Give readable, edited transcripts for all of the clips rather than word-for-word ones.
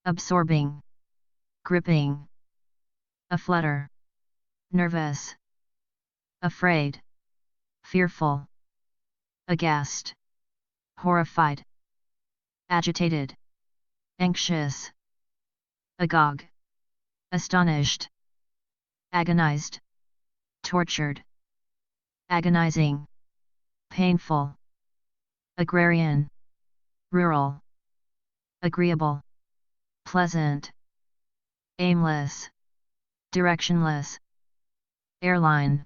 absorbing, gripping, aflutter, nervous, afraid, fearful, aghast, horrified, agitated, anxious, agog, astonished, agonized, tortured, agonizing, painful, agrarian, rural, agreeable, pleasant, aimless, directionless, airline,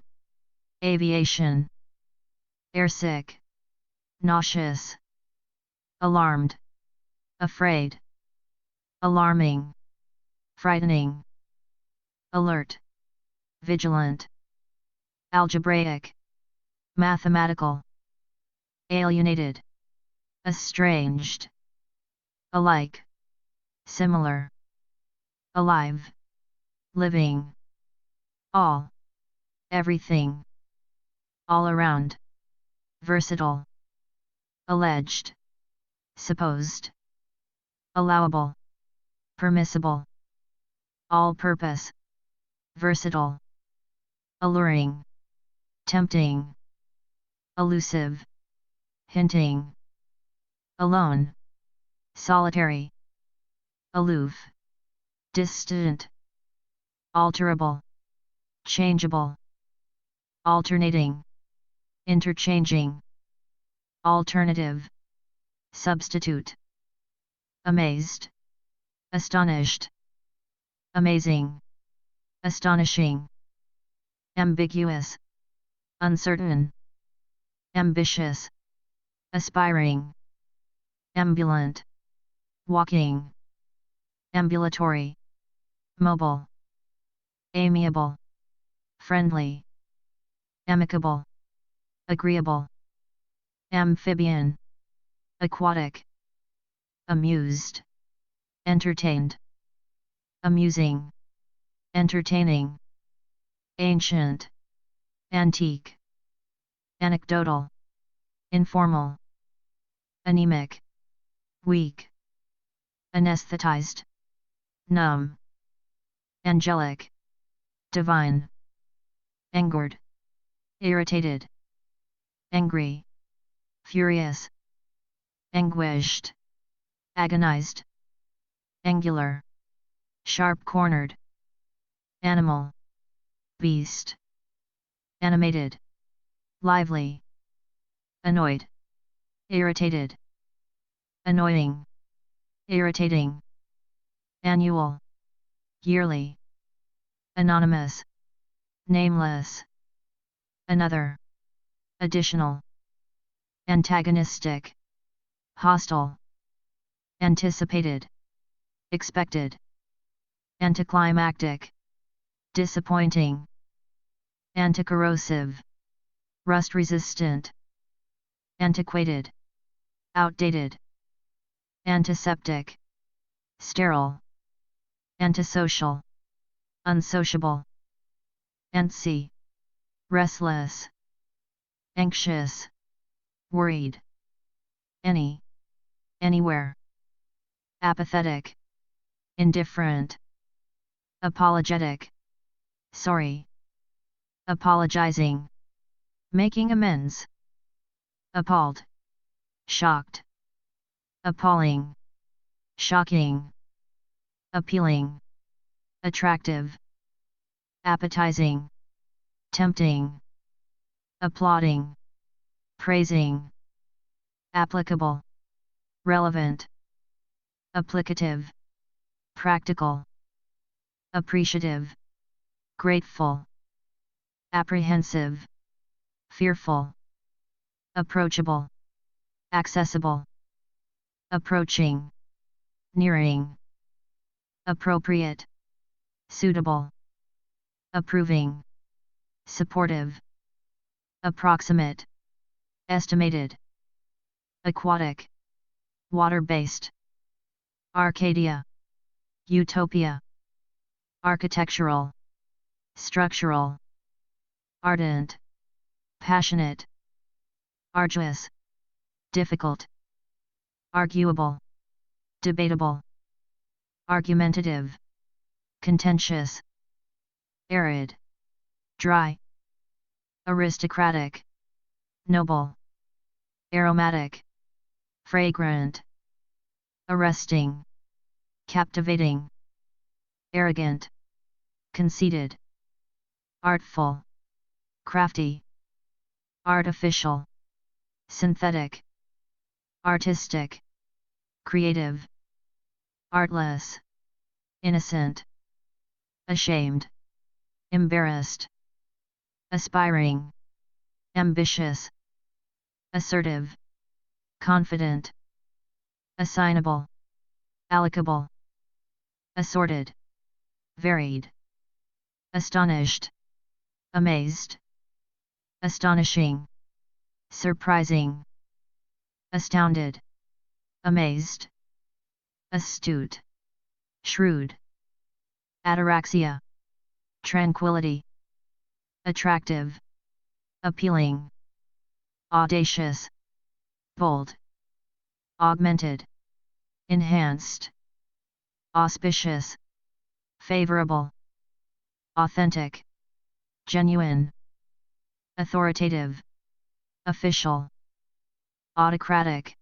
aviation, airsick, nauseous, alarmed, afraid, alarming, frightening, alert, vigilant, algebraic, mathematical, alienated, estranged, alike, similar, alive, living, all, everything, all around, versatile, alleged, supposed, allowable, permissible, all-purpose, versatile, alluring, tempting, elusive, hinting, alone, solitary, aloof, distant, alterable, changeable, alternating, interchanging, alternative, substitute, amazed, astonished, amazing, astonishing, ambiguous, uncertain, ambitious, aspiring, ambulant, walking, ambulatory, mobile, amiable, friendly, amicable, agreeable, amphibian, aquatic, amused, entertained, amusing, entertaining, ancient, antique, anecdotal, informal, anemic, weak, anesthetized, numb, angelic, divine, angered, irritated, angry, furious, anguished, agonized, angular, sharp-cornered, animal, beast, animated, lively, annoyed, irritated, annoying, irritating, annual, yearly, anonymous, nameless, another, additional, antagonistic, hostile, anticipated, expected, anticlimactic, disappointing, anticorrosive, rust-resistant, antiquated, outdated, antiseptic, sterile, antisocial, unsociable, antsy, restless, anxious, worried, any, anywhere, apathetic, indifferent, apologetic, sorry, apologizing, making amends, appalled, shocked, appalling, shocking, appealing, attractive, appetizing, tempting, applauding, praising, applicable, relevant, applicative, practical, appreciative, grateful, apprehensive, fearful, approachable, accessible, approaching, nearing, appropriate, suitable, approving, supportive, approximate, estimated, aquatic, water-based, Arcadia, utopia, architectural, structural, ardent, passionate, arduous, difficult, arguable, debatable, argumentative, contentious, arid, dry, aristocratic, noble, aromatic, fragrant, arresting, captivating, arrogant, conceited, artful, crafty, artificial, synthetic, artistic, creative, artless, innocent, ashamed, embarrassed, aspiring, ambitious, assertive, confident, assignable, allocable, assorted, varied, astonished, amazed, astonishing, surprising, astounded, amazed, astute, shrewd, ataraxia, tranquility, attractive, appealing, audacious, bold, augmented, enhanced, auspicious, favorable, authentic, genuine, authoritative, official, autocratic,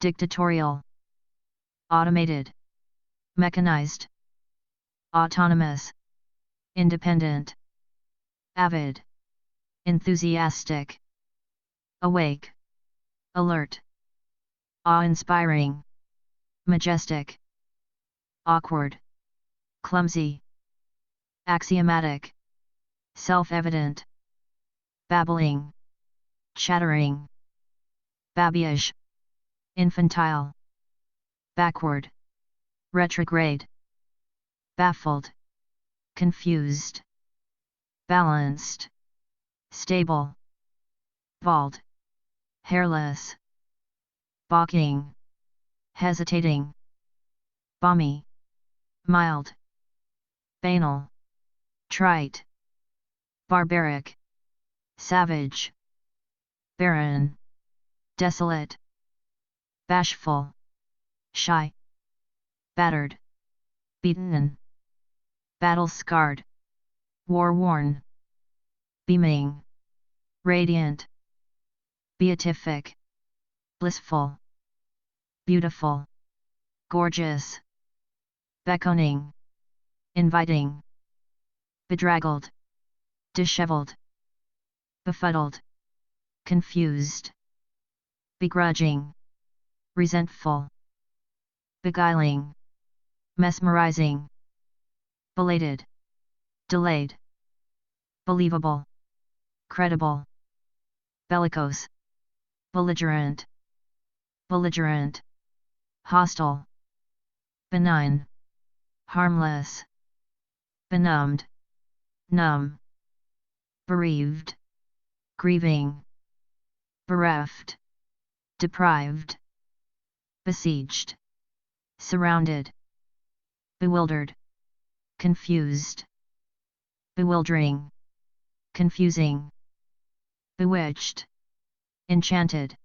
dictatorial, automated, mechanized, autonomous, independent, avid, enthusiastic, awake, alert, awe-inspiring, majestic, awkward, clumsy, axiomatic, self-evident, babbling, chattering, babyish, infantile, backward, retrograde, baffled, confused, balanced, stable, bald, hairless, balking, hesitating, balmy, mild, banal, trite, barbaric, savage, barren, desolate, bashful, shy, battered, beaten, battle-scarred, war-worn, beaming, radiant, beatific, blissful, beautiful, gorgeous, beckoning, inviting, bedraggled, disheveled, befuddled, confused, begrudging, resentful, beguiling, mesmerizing, belated, delayed, believable, credible, bellicose, belligerent, belligerent, hostile, benign, harmless, benumbed, numb, bereaved, grieving, bereft, deprived, besieged, surrounded, bewildered, confused, bewildering, confusing, bewitched, enchanted,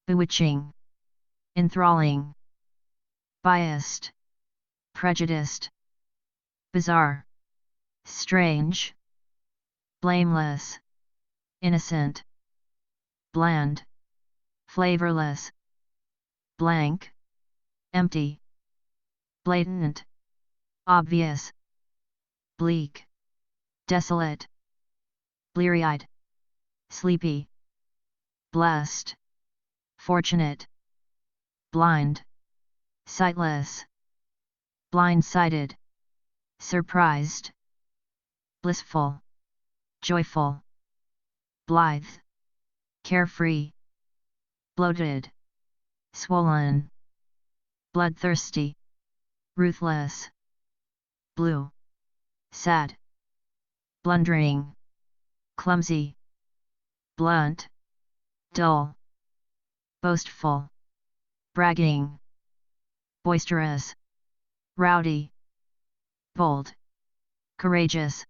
bewitching, enthralling, biased, prejudiced, bizarre, strange, blameless, innocent, bland, flavorless, blank, empty, blatant, obvious, bleak, desolate, bleary-eyed, sleepy, blessed, fortunate, blind, sightless, blind-sighted, surprised, blissful, joyful, blithe, carefree, bloated, swollen, bloodthirsty, ruthless, blue, sad, blundering, clumsy, blunt, dull, boastful, bragging, boisterous, rowdy, bold, courageous,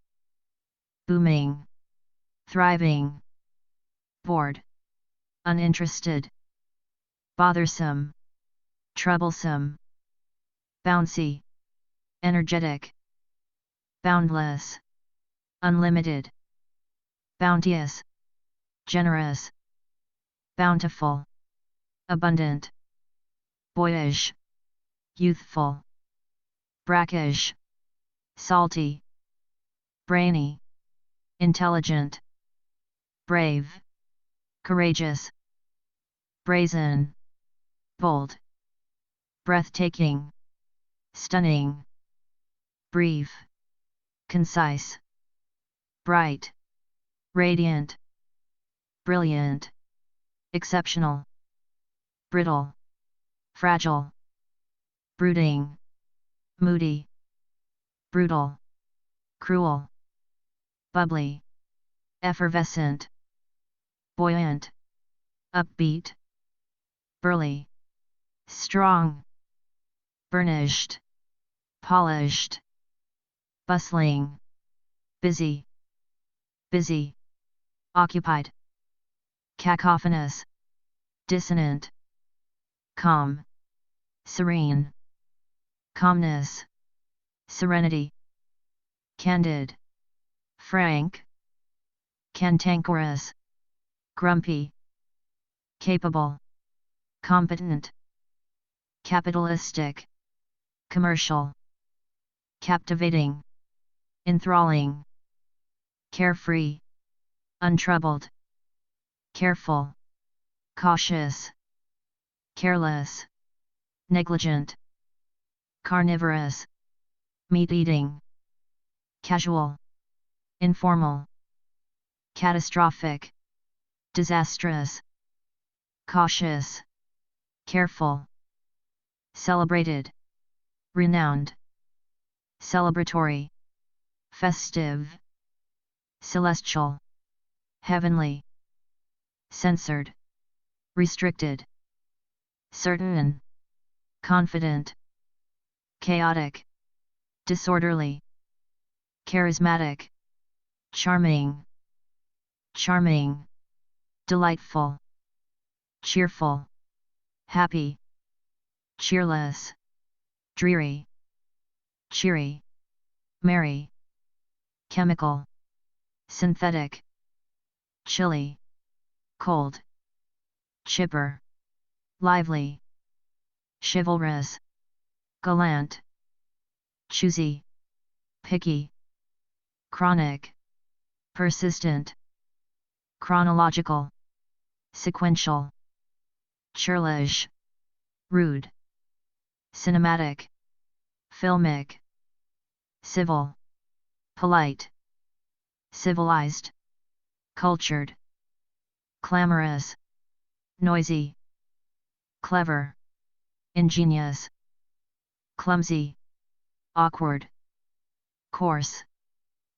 booming, thriving, bored, uninterested, bothersome, troublesome, bouncy, energetic, boundless, unlimited, bounteous, generous, bountiful, abundant, boyish, youthful, brackish, salty, brainy, intelligent, brave, courageous, brazen, bold, breathtaking, stunning, brief, concise, bright, radiant, brilliant, exceptional, brittle, fragile, brooding, moody, brutal, cruel, bubbly, effervescent, buoyant, upbeat, burly, strong, burnished, polished, bustling, busy, busy, occupied, cacophonous, dissonant, calm, serene, calmness, serenity, candid, frank, cantankerous, grumpy, capable, competent, capitalistic, commercial, captivating, enthralling, carefree, untroubled, careful, cautious, careless, negligent, carnivorous, meat-eating, casual, informal, catastrophic, disastrous, cautious, careful, celebrated, renowned, celebratory, festive, celestial, heavenly, censored, restricted, certain, confident, chaotic, disorderly, charismatic, charming, charming, delightful, cheerful, happy, cheerless, dreary, cheery, merry, chemical, synthetic, chilly, cold, chipper, lively, chivalrous, gallant, choosy, picky, chronic, persistent, chronological, sequential, churlish, rude, cinematic, filmic, civil, polite, civilized, cultured, clamorous, noisy, clever, ingenious, clumsy, awkward, coarse,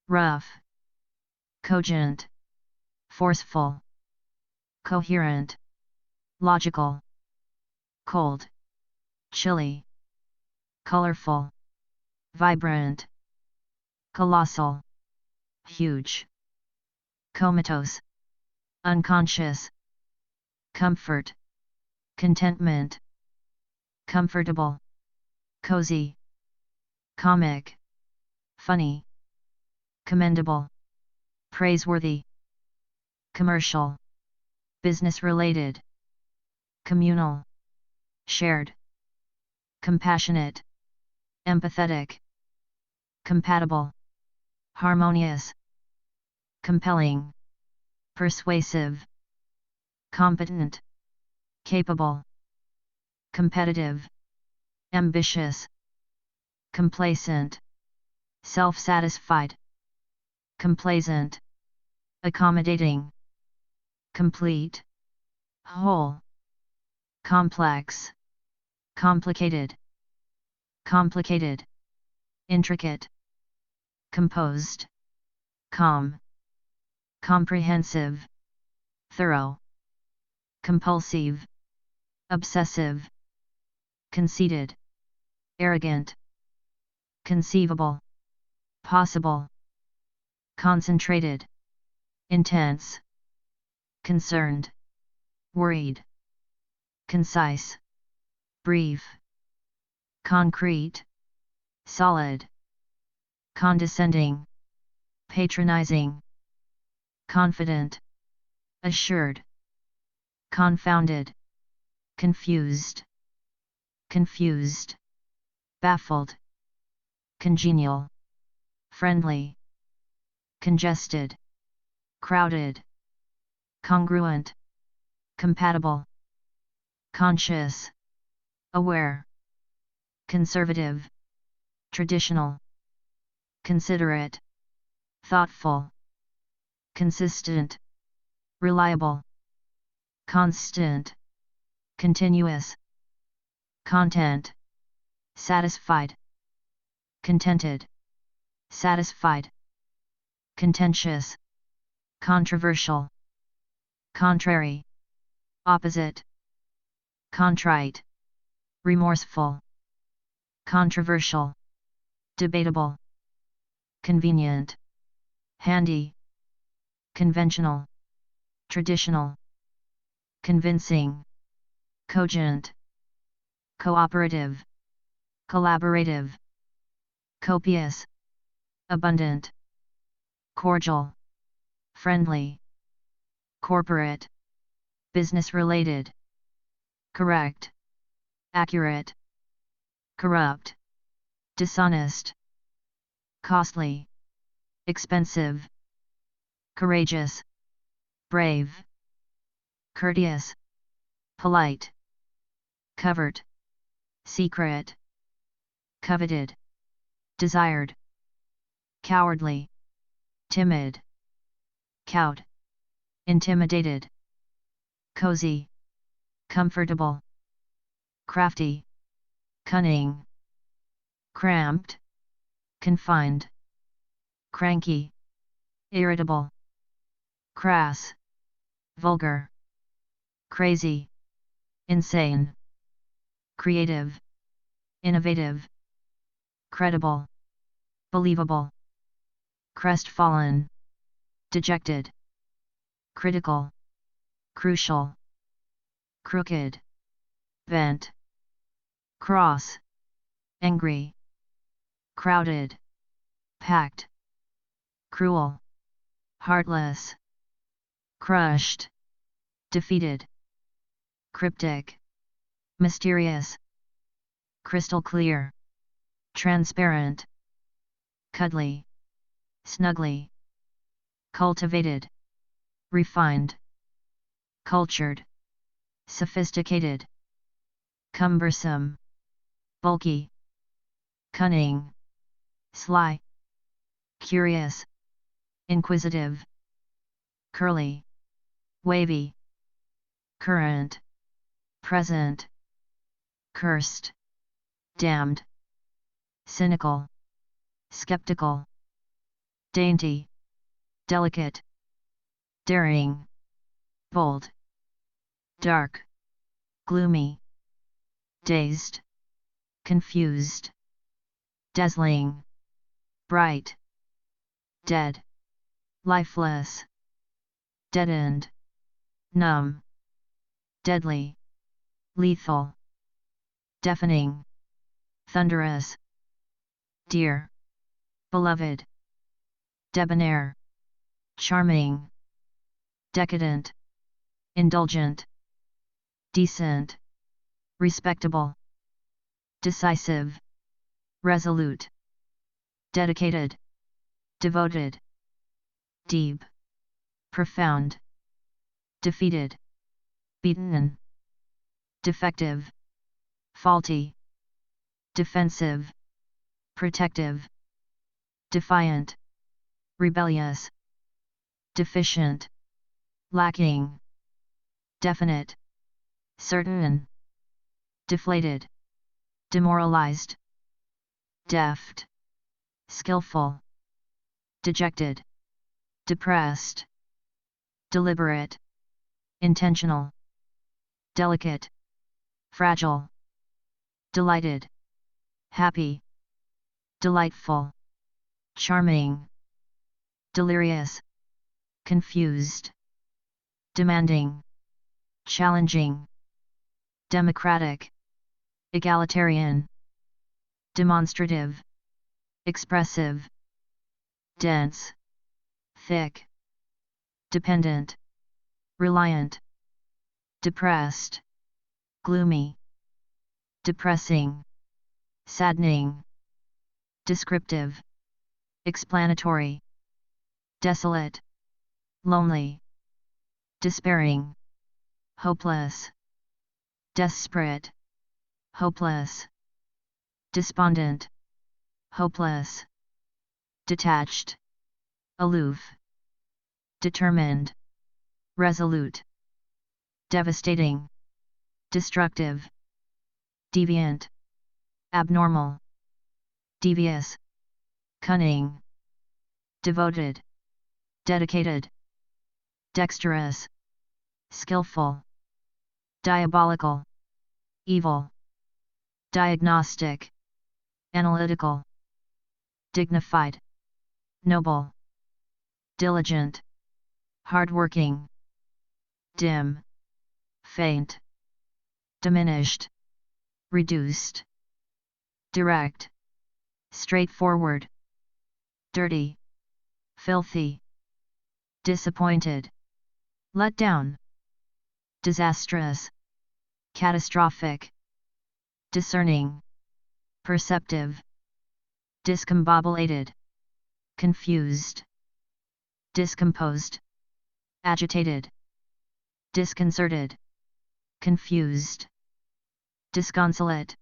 rough, cogent, forceful, coherent, logical, cold, chilly, colorful, vibrant, colossal, huge, comatose, unconscious, comfort, contentment, comfortable, cozy, comic, funny, commendable, praiseworthy, commercial, business-related, communal, shared, compassionate, empathetic, compatible, harmonious, compelling, persuasive, competent, capable, competitive, ambitious, complacent, self-satisfied, complacent, accommodating, complete, whole, complex, complicated, complicated, intricate, composed, calm, comprehensive, thorough, compulsive, obsessive, conceited, arrogant, conceivable, possible, concentrated, intense, concerned, worried, concise, brief, concrete, solid, condescending, patronizing, confident, assured, confounded, confused, confused, baffled, congenial, friendly, congested, crowded, congruent, compatible, conscious, aware, conservative, traditional, considerate, thoughtful, consistent, reliable, constant, continuous, content, satisfied, contented, satisfied, contentious, controversial, contrary, opposite, contrite, remorseful, controversial, debatable, convenient, handy, conventional, traditional, convincing, cogent, cooperative, collaborative, copious, abundant, cordial, friendly, corporate, business-related, correct, accurate, corrupt, dishonest, costly, expensive, courageous, brave, courteous, polite, covert, secret, coveted, desired, cowardly, timid, cowed, intimidated, cozy, comfortable, crafty, cunning, cramped, confined, cranky, irritable, crass, vulgar, crazy, insane, creative, innovative, credible, believable, crestfallen, dejected, critical, crucial, crooked, bent, cross, angry, crowded, packed, cruel, heartless, crushed, defeated, cryptic, mysterious, crystal clear, transparent, cuddly, snuggly, cultivated, refined, cultured, sophisticated, cumbersome, bulky, cunning, sly, curious, inquisitive, curly, wavy, current, present, cursed, damned, cynical, skeptical, dainty, delicate, daring, bold, dark, gloomy, dazed, confused, dazzling, bright, dead, lifeless, deadened, numb, deadly, lethal, deafening, thunderous, dear, beloved, debonair, charming, decadent, indulgent, decent, respectable, decisive, resolute, dedicated, devoted, deep, profound, defeated, beaten, defective, faulty, defensive, protective, defiant, rebellious, deficient, lacking, definite, certain, deflated, demoralized, deft, skillful, dejected, depressed, deliberate, intentional, delicate, fragile, delighted, happy, delightful, charming, delirious, confused, demanding, challenging, democratic, egalitarian, demonstrative, expressive, dense, thick, dependent, reliant, depressed, gloomy, depressing, saddening, descriptive, explanatory, desolate, lonely, despairing, hopeless, desperate, hopeless, despondent, hopeless, detached, aloof, determined, resolute, devastating, destructive, deviant, abnormal, devious, cunning, devoted, dedicated, dexterous, skillful, diabolical, evil, diagnostic, analytical, dignified, noble, diligent, hardworking, dim, faint, diminished, reduced, direct, straightforward, dirty, filthy, disappointed, let down, disastrous, catastrophic, discerning, perceptive, discombobulated, confused, discomposed, agitated, disconcerted, confused, disconsolate,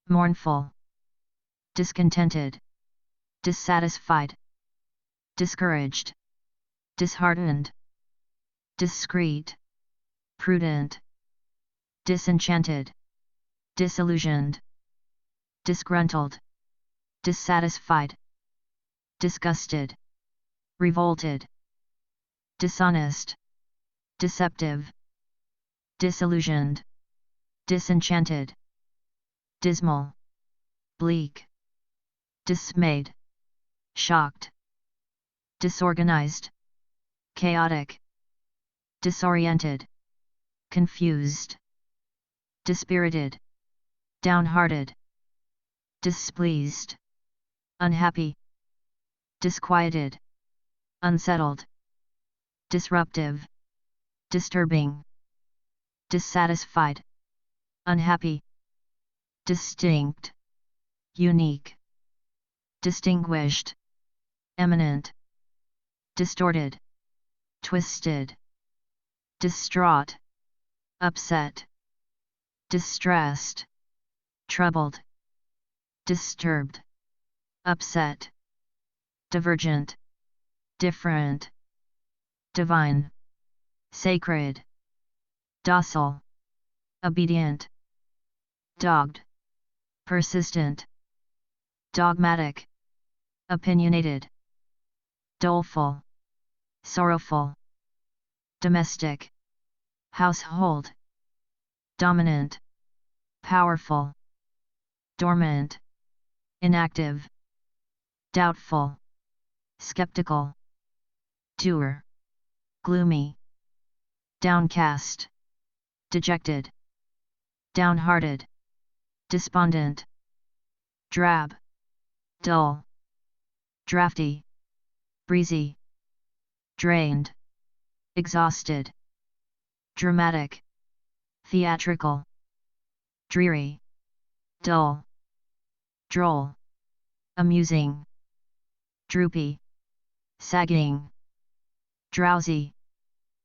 mournful, discontented, dissatisfied, discouraged, disheartened, discreet, prudent, disenchanted, disillusioned, disgruntled, dissatisfied, disgusted, revolted, dishonest, deceptive, disillusioned, disenchanted, dismal, bleak, dismayed, shocked, disorganized, chaotic, disoriented, confused, dispirited, downhearted, displeased, unhappy, disquieted, unsettled, disruptive, disturbing, dissatisfied, unhappy, distinct, unique, distinguished, eminent, distorted, twisted, distraught, upset, distressed, troubled, disturbed, upset, divergent, different, divine, sacred, docile, obedient, dogged, persistent, dogmatic, opinionated, doleful, sorrowful, domestic, household, dominant, powerful, dormant, inactive, doubtful, skeptical, dour, gloomy, downcast, dejected, downhearted, despondent, drab, dull, drafty, breezy, drained, exhausted, dramatic, theatrical, dreary, dull, droll, amusing, droopy, sagging, drowsy,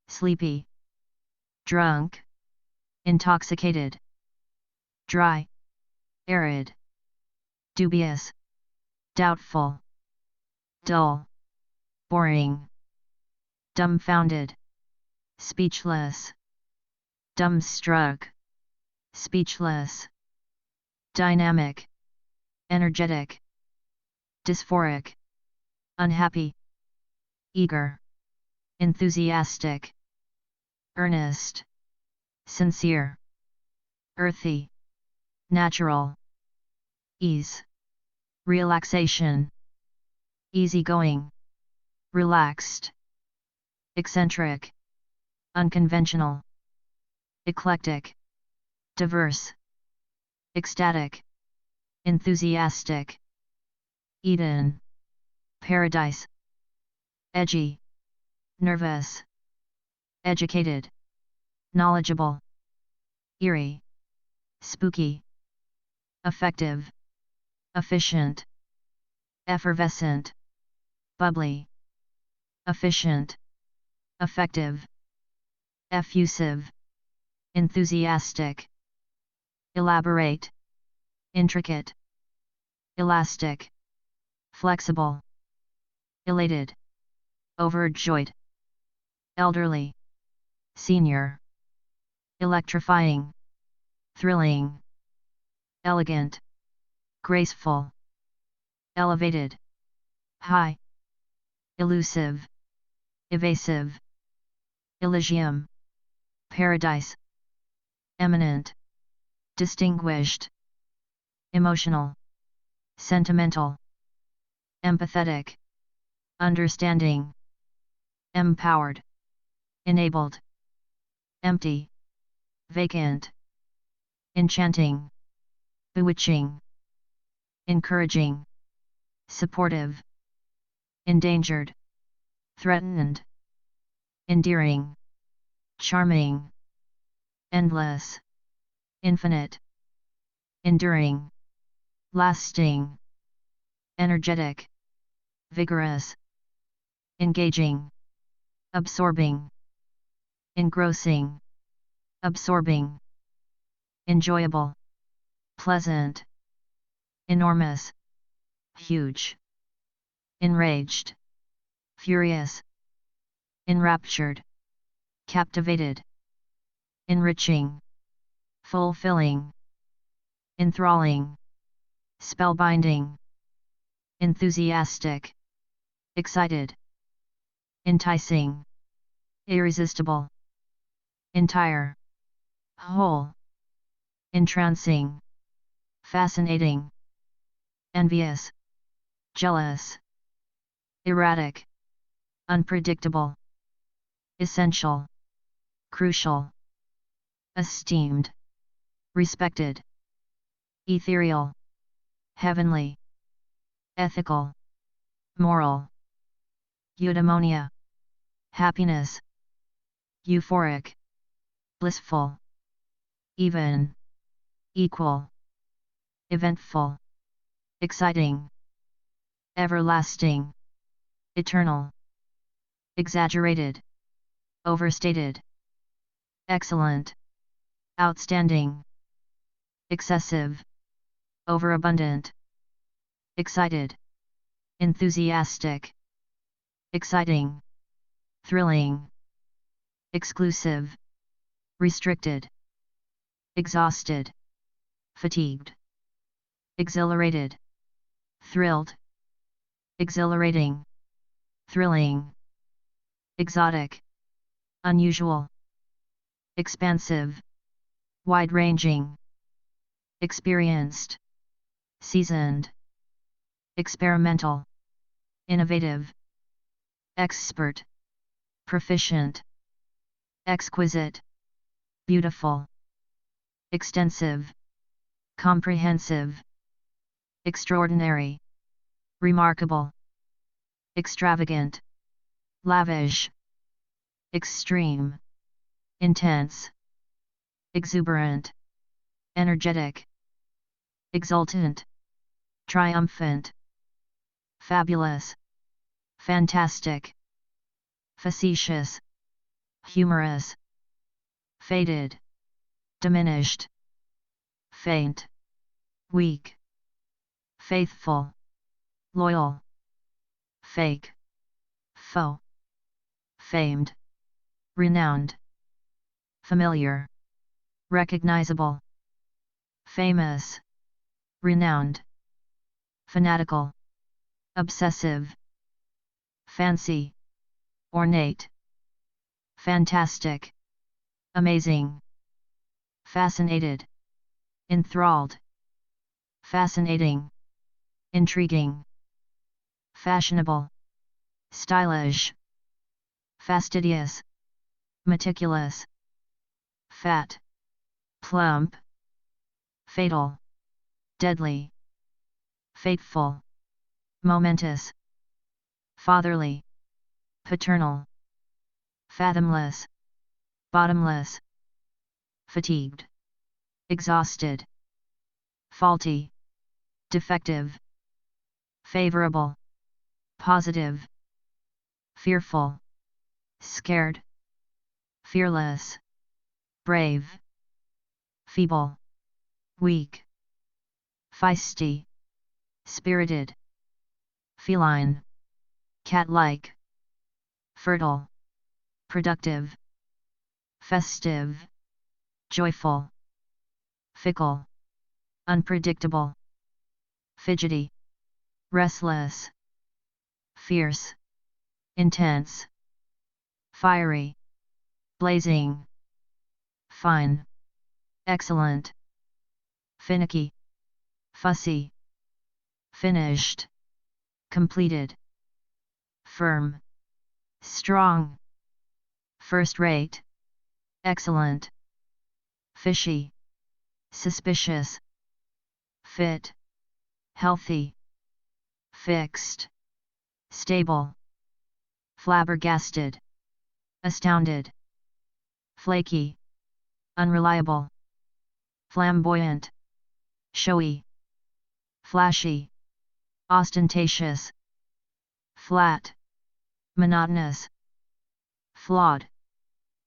sleepy, drunk, intoxicated, dry, arid, dubious, doubtful, dull, boring, dumbfounded, speechless, dumbstruck, speechless, dynamic, energetic, dysphoric, unhappy, eager, enthusiastic, earnest, sincere, earthy, natural, ease, relaxation, easygoing, relaxed, eccentric, unconventional, eclectic, diverse, ecstatic, enthusiastic, Eden, paradise, edgy, nervous, educated, knowledgeable, eerie, spooky, effective, efficient, effervescent, bubbly, efficient, effective, effusive, enthusiastic, elaborate, intricate, elastic, flexible, elated, overjoyed, elderly, senior, electrifying, thrilling, elegant, graceful, elevated, high, elusive, evasive, Elysium, paradise, eminent, distinguished, emotional, sentimental, empathetic, understanding, empowered, enabled, empty, vacant, enchanting, bewitching, encouraging, supportive, endangered, threatened, endearing, charming, endless, infinite, enduring, lasting, energetic, vigorous, engaging, absorbing, engrossing, absorbing, enjoyable, pleasant, enormous, huge, enraged, furious, enraptured, captivated, enriching, fulfilling, enthralling, spellbinding, enthusiastic, excited, enticing, irresistible, entire, whole, entrancing, fascinating, envious, jealous, erratic, unpredictable, essential, crucial, esteemed, respected, ethereal, heavenly, ethical, moral, eudaimonia, happiness, euphoric, blissful, even, equal, eventful, exciting, everlasting, eternal, exaggerated, overstated, excellent, outstanding, excessive, overabundant, excited, enthusiastic, exciting, thrilling, exclusive, restricted, exhausted, fatigued, exhilarated, thrilled, exhilarating, thrilling, exotic, unusual, expansive, wide-ranging, experienced, seasoned, experimental, innovative, expert, proficient, exquisite, beautiful, extensive, comprehensive, extraordinary, remarkable, extravagant, lavish, extreme, intense, exuberant, energetic, exultant, triumphant, fabulous, fantastic, facetious, humorous, faded, diminished, faint, weak, faithful, loyal, fake, foe, famed, renowned, familiar, recognizable, famous, renowned, fanatical, obsessive, fancy, ornate, fantastic, amazing, fascinated, enthralled, fascinating, intriguing, fashionable, stylish, fastidious, meticulous, fat, plump, fatal, deadly, fateful, momentous, fatherly, paternal, fathomless, bottomless, fatigued, exhausted, faulty, defective, favorable, positive, fearful, scared, fearless, brave, feeble, weak, feisty, spirited, feline, cat-like, fertile, productive, festive, joyful, fickle, unpredictable, fidgety, restless, fierce, intense, fiery, blazing, fine, excellent, finicky, fussy, finished, completed, firm, strong, first-rate, excellent, fishy, suspicious, fit, healthy, fixed, stable, flabbergasted, astounded, flaky, unreliable, flamboyant, showy, flashy, ostentatious, flat, monotonous, flawed,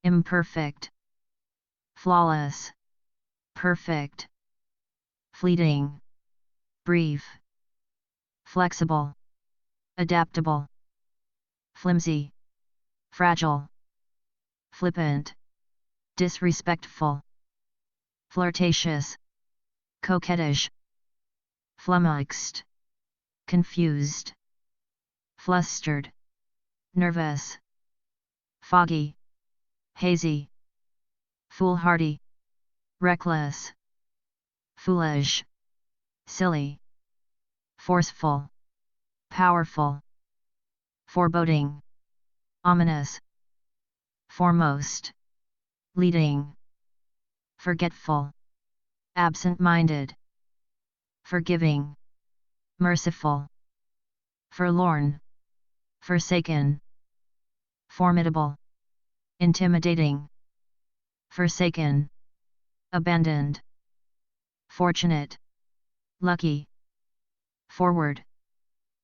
imperfect, flawless, perfect, fleeting, brief, flexible, adaptable, flimsy, fragile, flippant, disrespectful, flirtatious, coquettish, flummoxed, confused, flustered, nervous, foggy, hazy, foolhardy, reckless, foolish, silly, forceful, powerful, foreboding, ominous, foremost, leading, forgetful, absent-minded, forgiving, merciful, forlorn, forsaken, formidable, intimidating, forsaken, abandoned, fortunate, lucky, forward,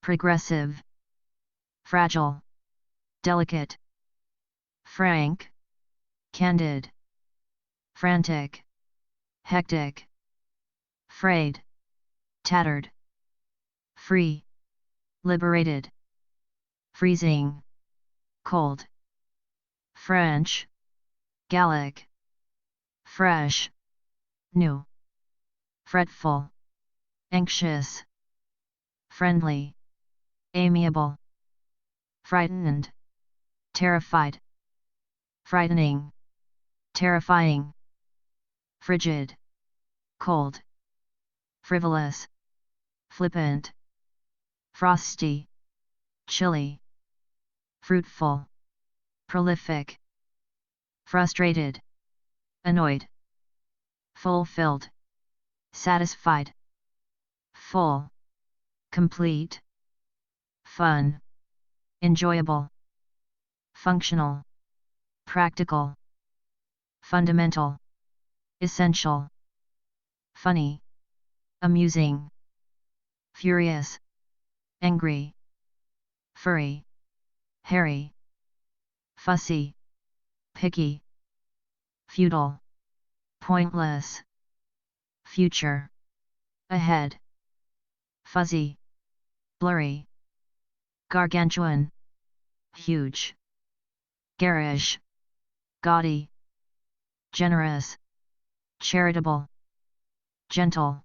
progressive, fragile, delicate, frank, candid, frantic, hectic, frayed, tattered, free, liberated, freezing, cold, French, Gallic, fresh, new, fretful, anxious, friendly, amiable, frightened, terrified, frightening, terrifying, frigid, cold, frivolous, flippant, frosty, chilly, fruitful, prolific, frustrated, annoyed, fulfilled, satisfied, full, complete, fun, enjoyable, functional, practical, fundamental, essential, funny, amusing, furious, angry, furry, hairy, fussy, picky, futile, pointless, future, ahead, fuzzy, blurry, gargantuan, huge, garish, gaudy, generous, charitable, gentle,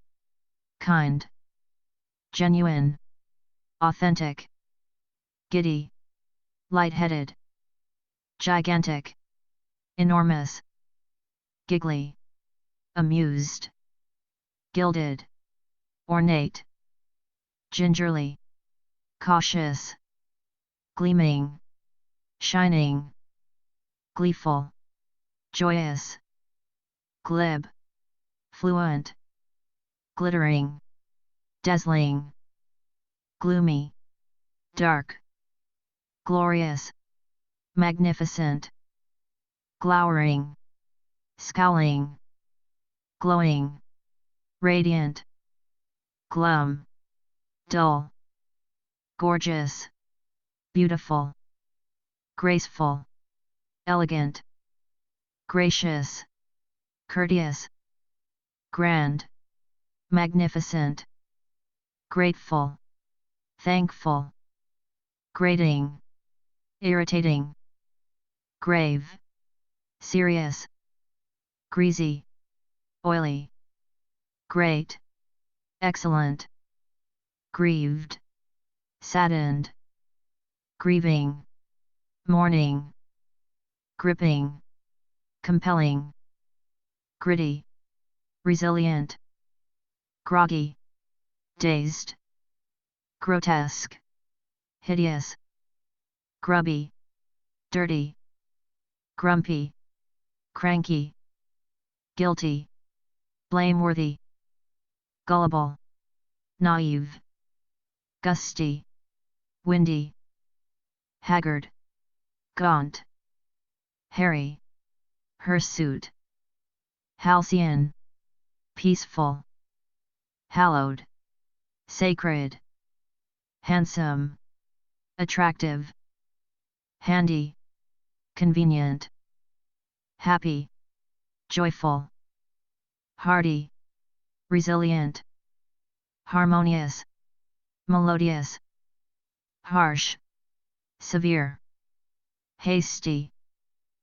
kind, genuine, authentic, giddy, light-headed, gigantic, enormous, giggly, amused, gilded, ornate, gingerly, cautious, gleaming, shining, gleeful, joyous, glib, fluent, glittering, dazzling, gloomy, dark, glorious, magnificent, glowering, scowling, glowing, radiant, glum, dull, gorgeous, beautiful, graceful, elegant, gracious, courteous, grand, magnificent, grateful, thankful, grating, irritating, grave, serious, greasy, oily, great, excellent, grieved, saddened, grieving, mourning, gripping, compelling, gritty, resilient, groggy, dazed, grotesque, hideous, grubby, dirty, grumpy, cranky, guilty, blameworthy, gullible, naive, gusty, windy, haggard, gaunt, hairy, hirsute, halcyon, peaceful, hallowed, sacred, handsome, attractive, handy, convenient, happy, joyful, hearty, resilient, harmonious, melodious, harsh, severe, hasty,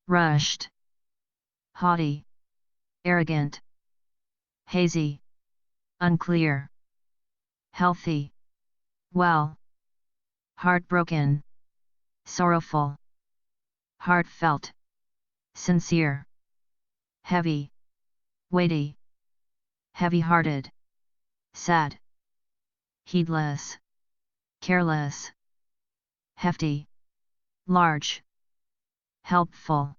rushed, haughty, arrogant, hazy, unclear, healthy, well, heartbroken, sorrowful, heartfelt, sincere, heavy, weighty, heavy-hearted, sad, heedless, careless, hefty, large, helpful,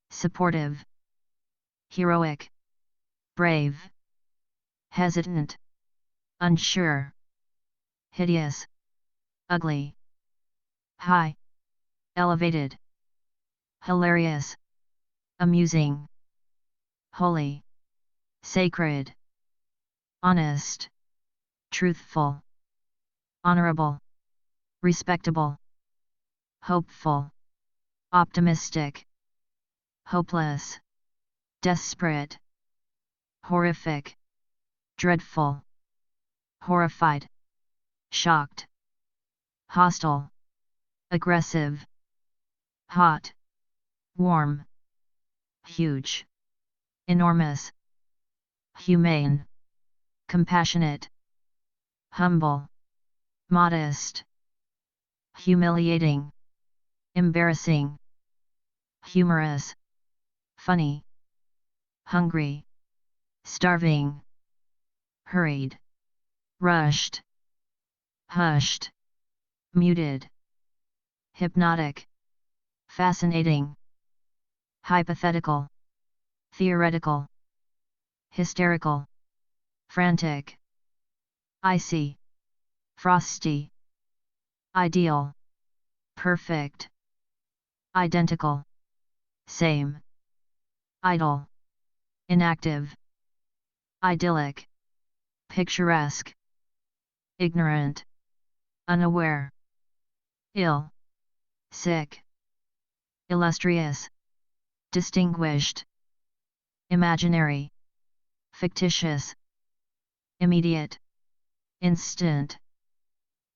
supportive, heroic, brave, hesitant, unsure, hideous, ugly, high, elevated, hilarious, amusing, holy, sacred, honest, truthful, honorable, respectable, hopeful, optimistic, hopeless, desperate, horrific, dreadful, horrified, shocked, hostile, aggressive, hot, warm, huge, enormous, humane, compassionate, humble, modest, humiliating, embarrassing, humorous, funny, hungry, starving, hurried, rushed, hushed, muted, hypnotic, fascinating, hypothetical, theoretical, hysterical, frantic, icy, frosty, ideal, perfect, identical, same, idle, inactive, idyllic, picturesque, ignorant, unaware, ill, sick, illustrious, distinguished, imaginary, fictitious, immediate, instant,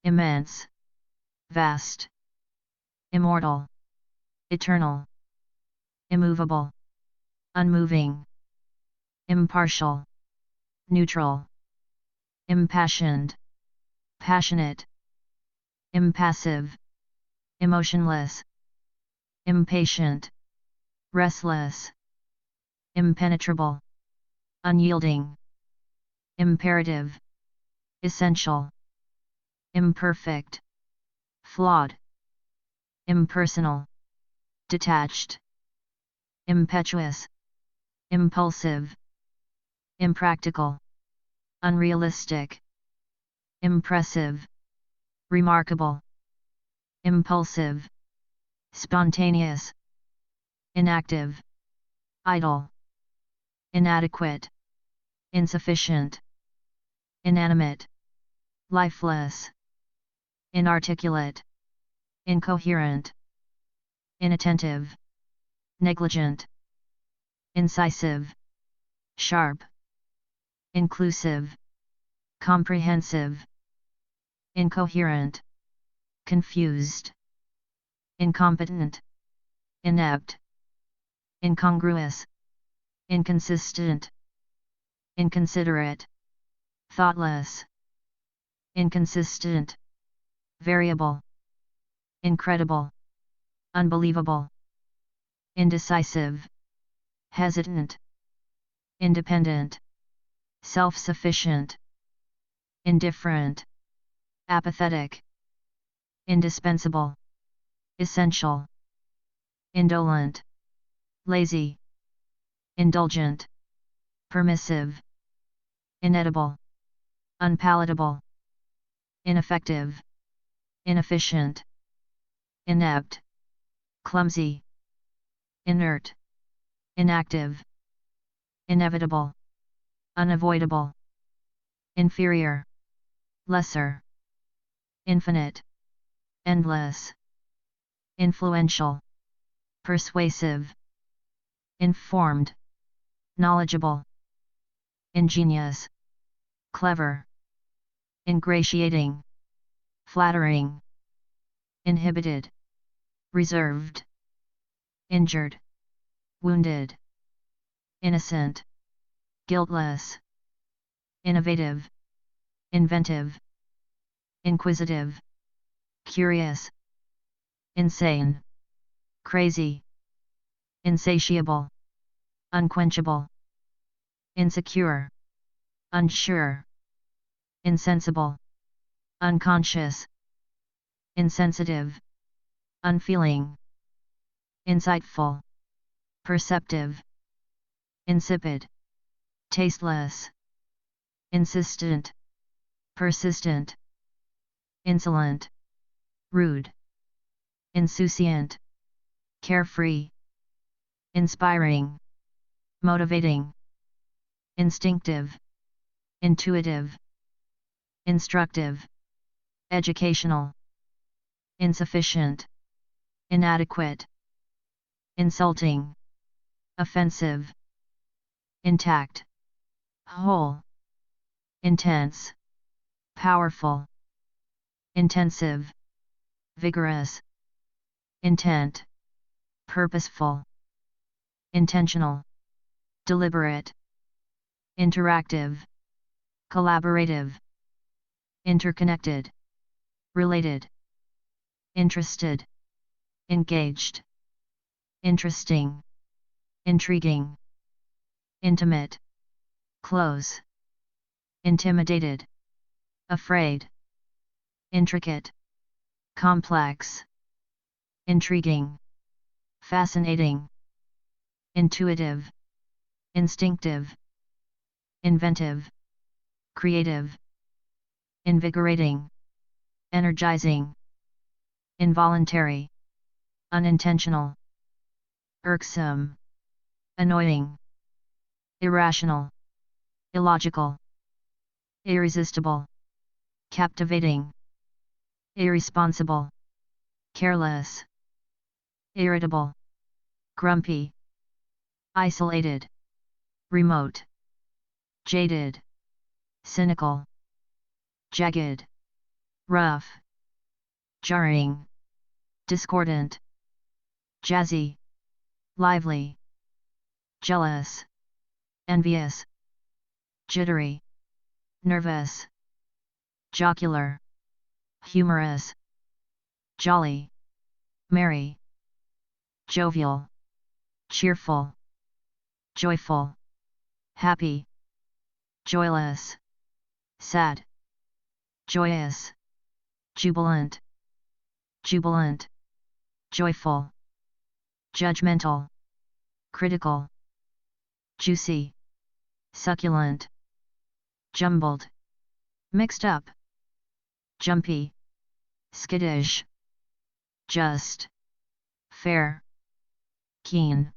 immense, vast, immortal, eternal, immovable, unmoving, impartial, neutral, impassioned, passionate, impassive, emotionless, impatient, restless, impenetrable, unyielding, imperative, essential, imperfect, flawed, impersonal, detached, impetuous, impulsive, impractical, unrealistic, impressive, remarkable, impulsive, spontaneous, inactive, idle, inadequate, insufficient, inanimate, lifeless, inarticulate, incoherent, inattentive, negligent, incisive, sharp, inclusive, comprehensive, incoherent, confused, incompetent, inept, incongruous, inconsistent, inconsiderate, thoughtless, inconsistent, variable, incredible, unbelievable, indecisive, hesitant, independent, self-sufficient, indifferent, apathetic, indispensable, essential, indolent, lazy, indulgent, permissive, inedible, unpalatable, ineffective, inefficient, inept, clumsy, inert, inactive, inevitable, unavoidable, inferior, lesser, infinite, endless, influential, persuasive, informed, knowledgeable, ingenious, clever, ingratiating, flattering, inhibited, reserved, injured, wounded, innocent, guiltless, innovative, inventive, inquisitive, curious, insane, crazy, insatiable, unquenchable, insecure, unsure, insensible, unconscious, insensitive, unfeeling, insightful, perceptive, insipid, tasteless, insistent, persistent, insolent, rude, insouciant, carefree, inspiring, motivating, instinctive, intuitive, instructive, educational, insufficient, inadequate, insulting, offensive, intact, whole, intense, powerful, intensive, vigorous, intent, purposeful, intentional, deliberate, interactive, collaborative, interconnected, related, interested, engaged, interesting, intriguing, intimate, close, intimidated, afraid, intricate, complex, intriguing, fascinating, intuitive, instinctive, inventive, creative, invigorating, energizing, involuntary, unintentional, irksome, annoying, irrational, illogical, irresistible, captivating, irresponsible, careless, irritable, grumpy, isolated, remote, jaded, cynical, jagged, rough, jarring, discordant, jazzy, lively, jealous, envious, jittery, nervous, jocular, humorous, jolly, merry, jovial, cheerful, joyful, happy, joyless, sad, joyous, jubilant, jubilant, joyful, judgmental, critical, juicy, succulent, jumbled, mixed up, jumpy, skittish, just, fair, keen,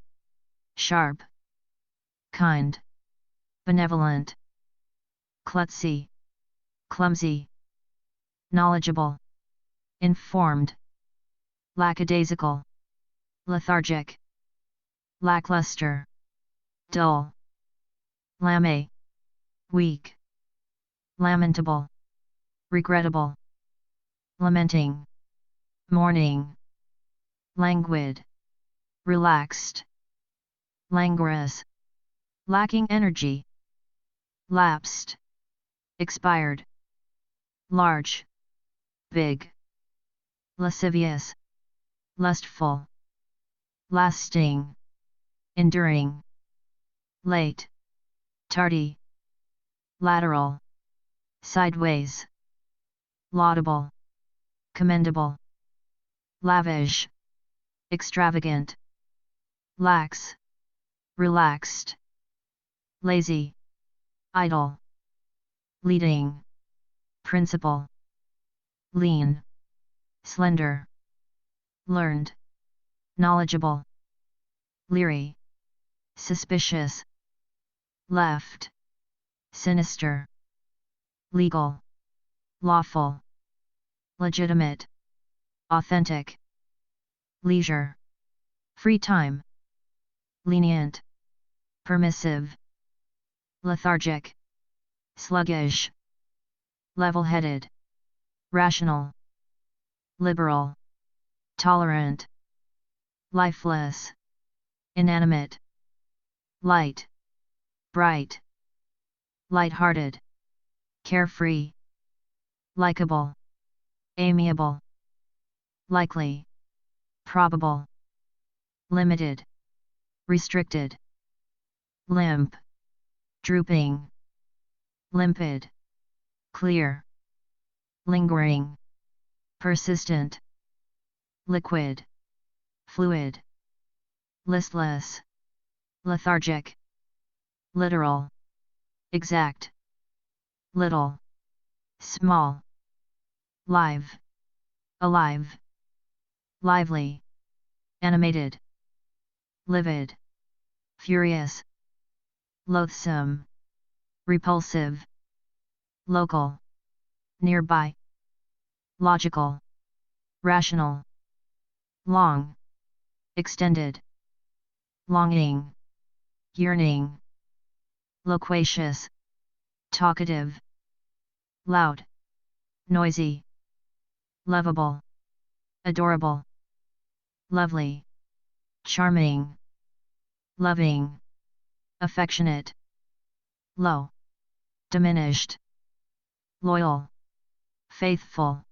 sharp, kind, benevolent, klutzy, clumsy, knowledgeable, informed, lackadaisical, lethargic, lackluster, dull, lame, weak, lamentable, regrettable, lamenting, mourning, languid, relaxed, languorous, lacking energy, lapsed, expired, large, big, lascivious, lustful, lasting, enduring, late, tardy, lateral, sideways, laudable, commendable, lavish, extravagant, lax, relaxed, lazy, idle, leading, principal, lean, slender, learned, knowledgeable, leery, suspicious, left, sinister, legal, lawful, legitimate, authentic, leisure, free time, lenient, permissive, lethargic, sluggish, level-headed, rational, liberal, tolerant, lifeless, inanimate, light, bright, light-hearted, carefree, likable, amiable, likely, probable, limited, restricted, limp, drooping, limpid, clear, lingering, persistent, liquid, fluid, listless, lethargic, literal, exact, little, small, live, alive, lively, animated, livid, furious, loathsome, repulsive, local, nearby, logical, rational, long, extended, longing, yearning, loquacious, talkative, loud, noisy, lovable, adorable, lovely, charming, loving, affectionate, low, diminished, loyal, faithful,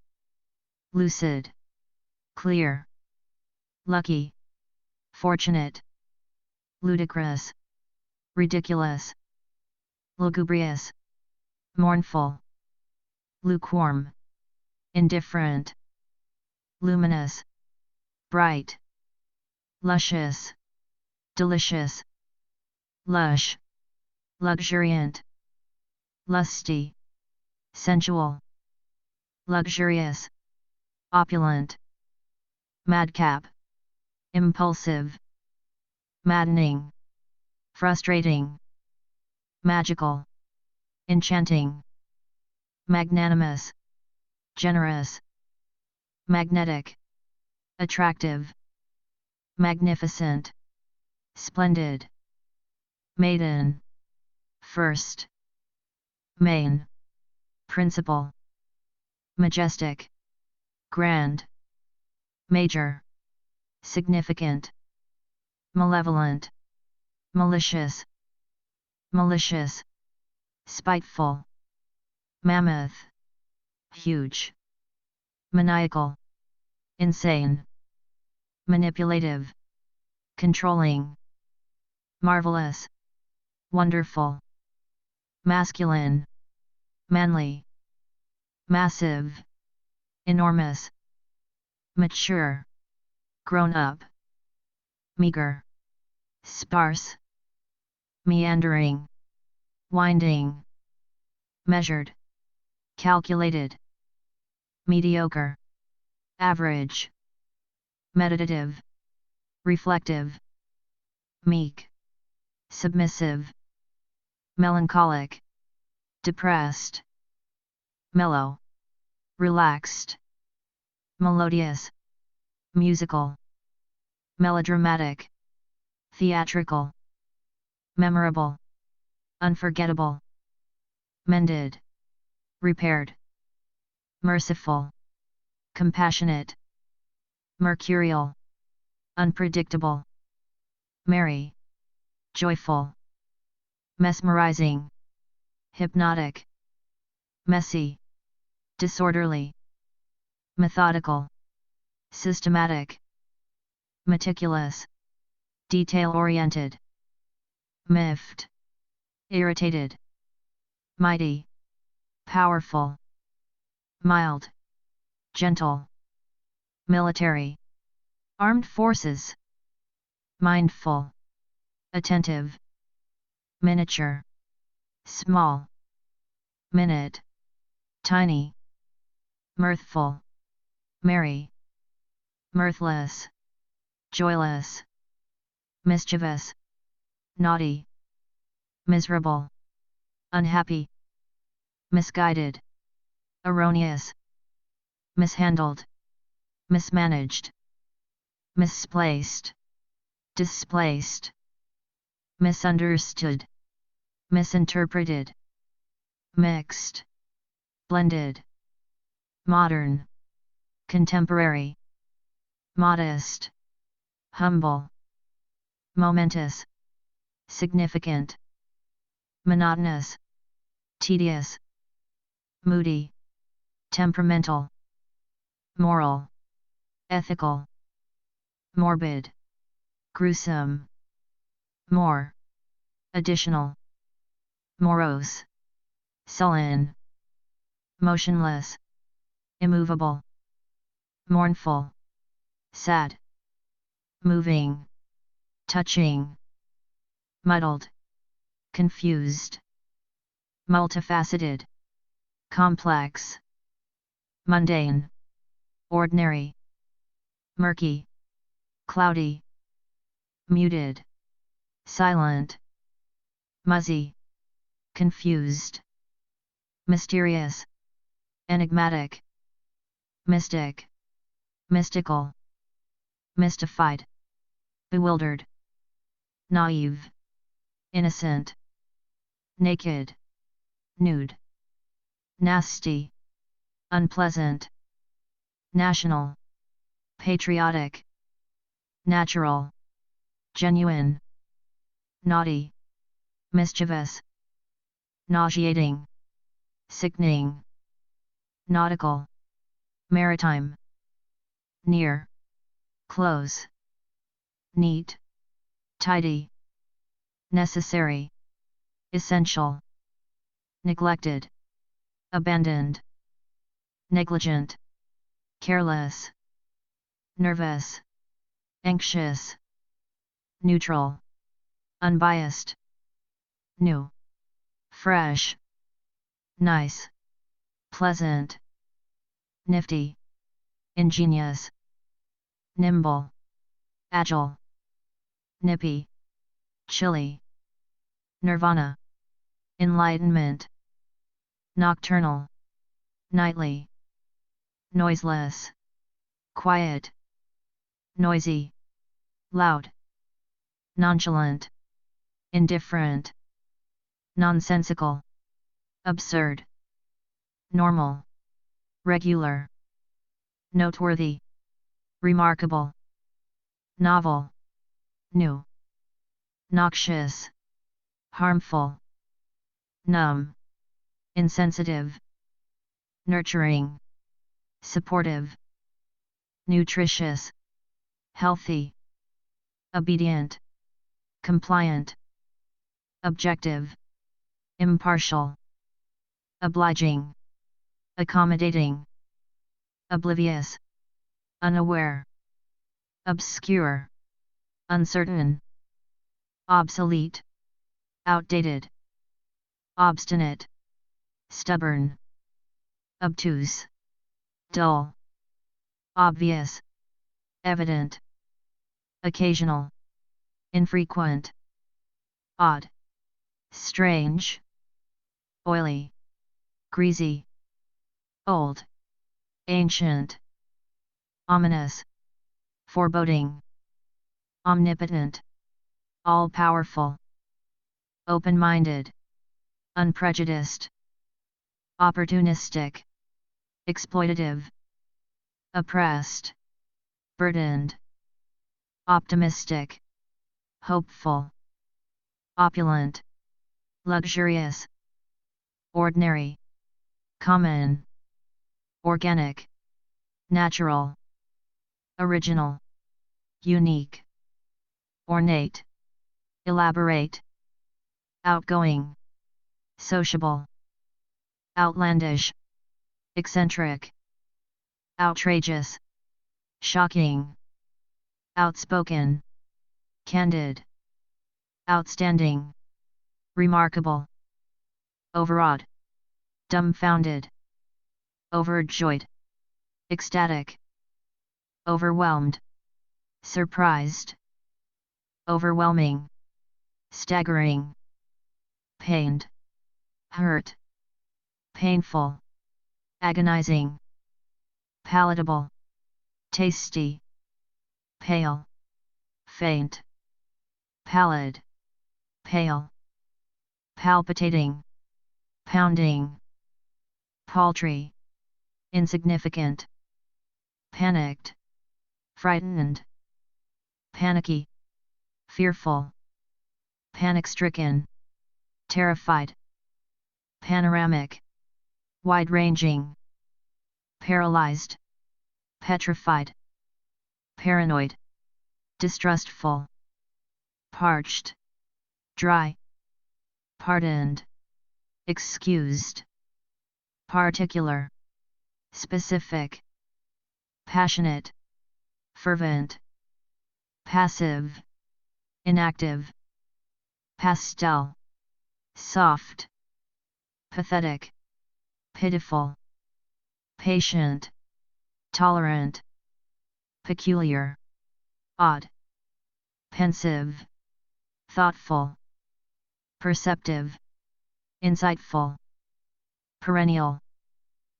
lucid, clear, lucky, fortunate, ludicrous, ridiculous, lugubrious, mournful, lukewarm, indifferent, luminous, bright, luscious, delicious, lush, luxuriant, lusty, sensual, luxurious, opulent, madcap, impulsive, maddening, frustrating, magical, enchanting, magnanimous, generous, magnetic, attractive, magnificent, splendid, maiden, first, main, principal, majestic, grand, major, significant, malevolent, malicious, malicious, spiteful, mammoth, huge, maniacal, insane, manipulative, controlling, marvelous, wonderful, masculine, manly, massive, enormous, mature, grown up, meager, sparse, meandering, winding, measured, calculated, mediocre, average, meditative, reflective, meek, submissive, melancholic, depressed, mellow, relaxed, melodious, musical, melodramatic, theatrical, memorable, unforgettable, mended, repaired, merciful, compassionate, mercurial, unpredictable, merry, joyful, mesmerizing, hypnotic, messy, disorderly, methodical, systematic, meticulous, detail-oriented, miffed, irritated, mighty, powerful, mild, gentle, military, armed forces, mindful, attentive, miniature, small, minute, tiny, mirthful, merry, mirthless, joyless, mischievous, naughty, miserable, unhappy, misguided, erroneous, mishandled, mismanaged, misplaced, displaced, misunderstood, misinterpreted, mixed, blended, modern, contemporary, modest, humble, momentous, significant, monotonous, tedious, moody, temperamental, moral, ethical, morbid, gruesome, more, additional, morose, sullen, motionless, immovable, mournful, sad, moving, touching, muddled, confused, multifaceted, complex, mundane, ordinary, murky, cloudy, muted, silent, muzzy, confused, mysterious, enigmatic, mystic, mystical, mystified, bewildered, naive, innocent, naked, nude, nasty, unpleasant, national, patriotic, natural, genuine, naughty, mischievous, nauseating, sickening, nautical, maritime, near, close, neat, tidy, necessary, essential, neglected, abandoned, negligent, careless, nervous, anxious, neutral, unbiased, new, fresh, nice, pleasant, nifty, ingenious, nimble, agile, nippy, chilly, nirvana, enlightenment, nocturnal, nightly, noiseless, quiet, noisy, loud, nonchalant, indifferent, nonsensical, absurd, normal, regular, noteworthy, remarkable, novel, new, noxious, harmful, numb, insensitive, nurturing, supportive, nutritious, healthy, obedient, compliant, objective, impartial, obliging, accommodating, oblivious, unaware, obscure, uncertain, obsolete, outdated, obstinate, stubborn, obtuse, dull, obvious, evident, occasional, infrequent, odd, strange, oily, greasy, old, ancient, ominous, foreboding, omnipotent, all-powerful, open-minded, unprejudiced, opportunistic, exploitative, oppressed, burdened, optimistic, hopeful, opulent, luxurious, ordinary, common, organic, natural, original, unique, ornate, elaborate, outgoing, sociable, outlandish, eccentric, outrageous, shocking, outspoken, candid, outstanding, remarkable, overawed, dumbfounded, overjoyed, ecstatic, overwhelmed, surprised, overwhelming, staggering, pained, hurt, painful, agonizing, palatable, tasty, pale, faint, pallid, pale, palpitating, pounding, paltry, insignificant, panicked, frightened, panicky, fearful, panic-stricken, terrified, panoramic, wide-ranging, paralyzed, petrified, paranoid, distrustful, parched, dry, pardoned, excused, particular, specific, passionate, fervent, passive, inactive, pastel, soft, pathetic, pitiful, patient, tolerant, peculiar, odd, pensive, thoughtful, perceptive, insightful, perennial,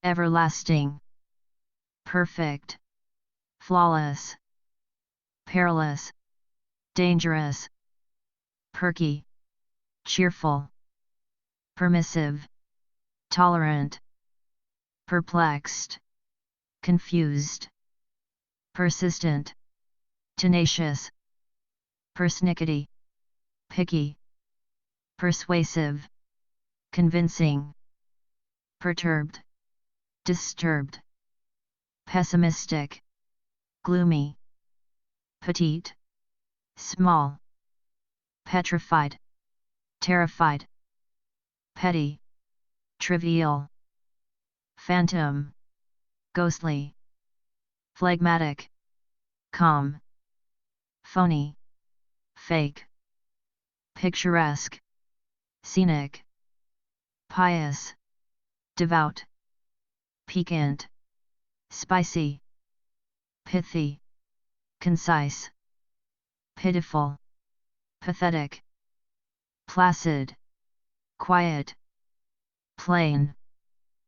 everlasting, perfect, flawless, perilous, dangerous, perky, cheerful, permissive, tolerant, perplexed, confused, persistent, tenacious, persnickety, picky, persuasive, convincing, perturbed, disturbed, pessimistic, gloomy, petite, small, petrified, terrified, petty, trivial, phantom, ghostly, phlegmatic, calm, phony, fake, picturesque, scenic, pious, devout, piquant, spicy, pithy, concise, pitiful, pathetic, placid, quiet, plain,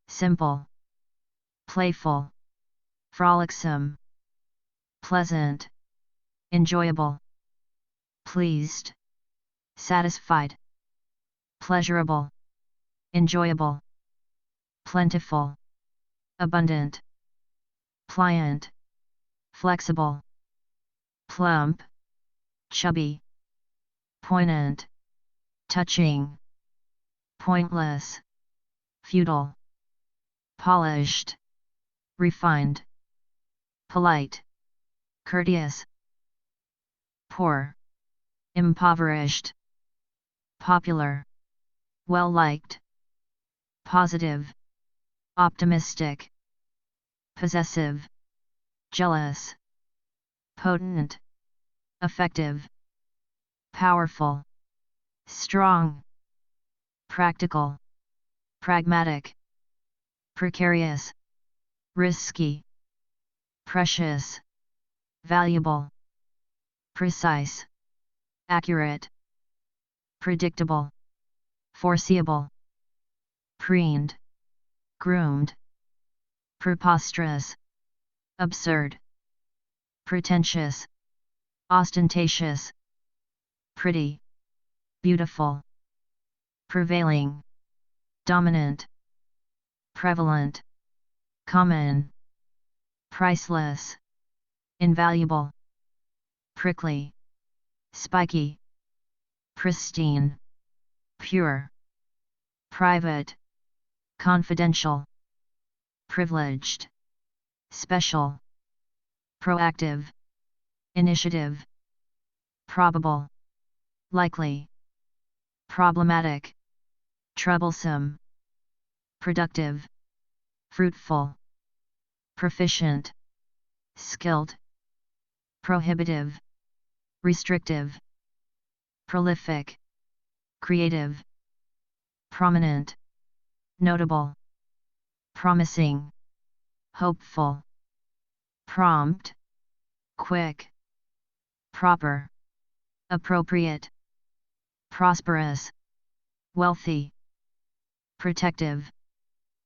simple, playful, frolicsome, pleasant, enjoyable, pleased, satisfied, pleasurable, enjoyable, plentiful, abundant, pliant, flexible, plump, chubby, poignant, touching, pointless, futile, polished, refined, polite, courteous, poor, impoverished, popular, well-liked, positive, optimistic, possessive, jealous, potent, effective, powerful, strong, practical, pragmatic, precarious, risky, precious, valuable, precise, accurate, predictable, foreseeable, preened, groomed, preposterous, absurd, pretentious, ostentatious, pretty, beautiful, prevailing, dominant, prevalent, common, priceless, invaluable, prickly, spiky, pristine, pure, private, confidential, privileged, special, proactive, initiative, probable, likely, problematic, troublesome, productive, fruitful, proficient, skilled, prohibitive, restrictive, prolific, creative, prominent, notable, promising, hopeful, prompt, quick, proper, appropriate, prosperous, wealthy, protective,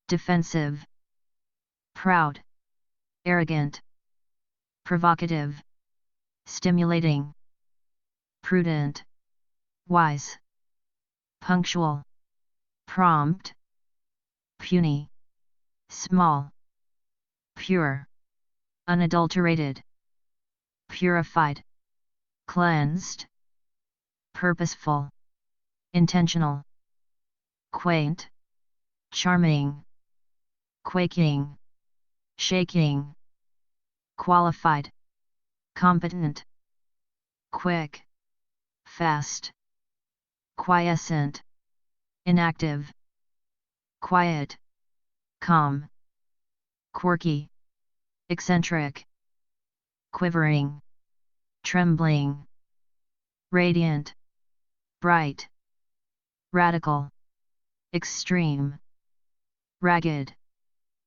defensive, proud, arrogant, provocative, stimulating, prudent, wise, punctual, prompt, puny, small, pure, unadulterated, purified, cleansed, purposeful, intentional, quaint, charming, quaking, shaking, qualified, competent, quick, fast, quiescent, inactive, quiet, calm, quirky, eccentric, quivering, trembling, radiant, bright, radical, extreme, ragged,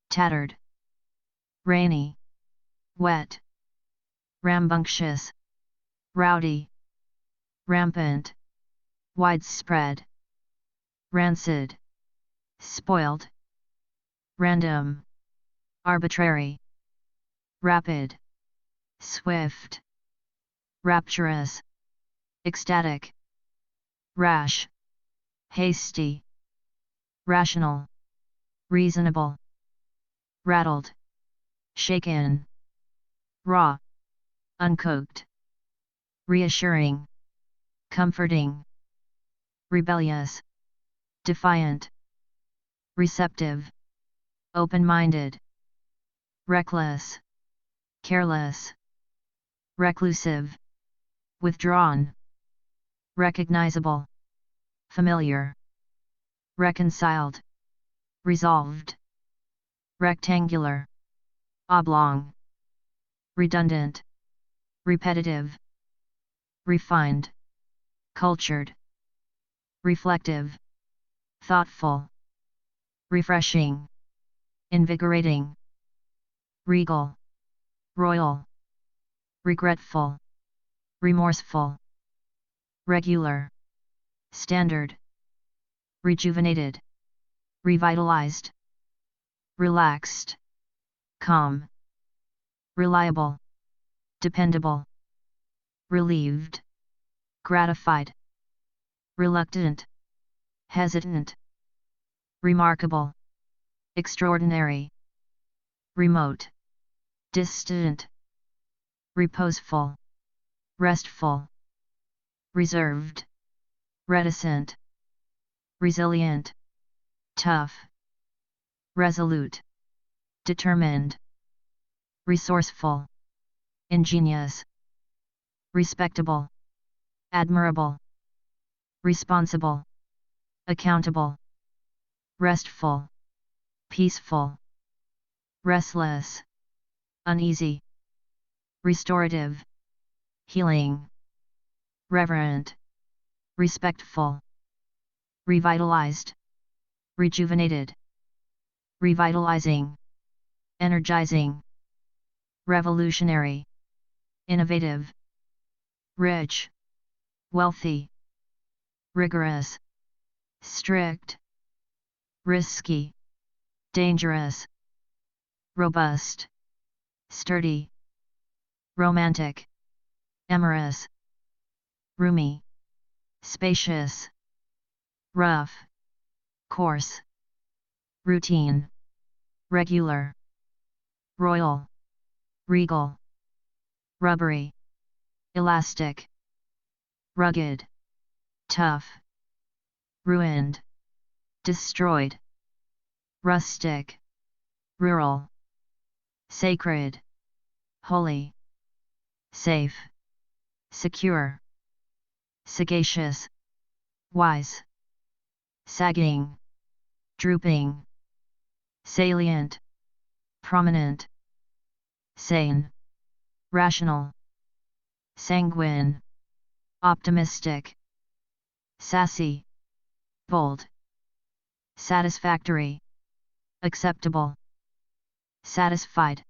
tattered, rainy, wet, rambunctious, rowdy, rampant, widespread, rancid, spoiled, random, arbitrary, rapid, swift, rapturous, ecstatic, rash, hasty, rational, reasonable, rattled, shaken, raw, uncooked, reassuring, comforting, rebellious, defiant, receptive, open-minded, reckless, careless, reclusive, withdrawn, recognizable, familiar, reconciled, resolved, rectangular, oblong, redundant, repetitive, refined, cultured, reflective, thoughtful, refreshing, invigorating, regal, royal, regretful, remorseful, regular, standard, rejuvenated, revitalized, relaxed, calm, reliable, dependable, relieved, gratified, reluctant, hesitant, remarkable, extraordinary, remote, distant, reposeful, restful, reserved, reticent, resilient, tough, resolute, determined, resourceful, ingenious, respectable, admirable, responsible, accountable, restful, peaceful, restless, uneasy, restorative, healing, reverent, respectful, revitalized, rejuvenated, revitalizing, energizing, revolutionary, innovative, rich, wealthy, rigorous, strict, risky, dangerous, robust, sturdy, romantic, amorous, roomy, spacious, rough, coarse, routine, regular, royal, regal, rubbery, elastic, rugged, tough, ruined, destroyed, rustic, rural, sacred, holy, safe, secure, sagacious, wise, sagging, drooping, salient, prominent, sane, rational, sanguine, optimistic, sassy, bold, satisfactory, acceptable, satisfied,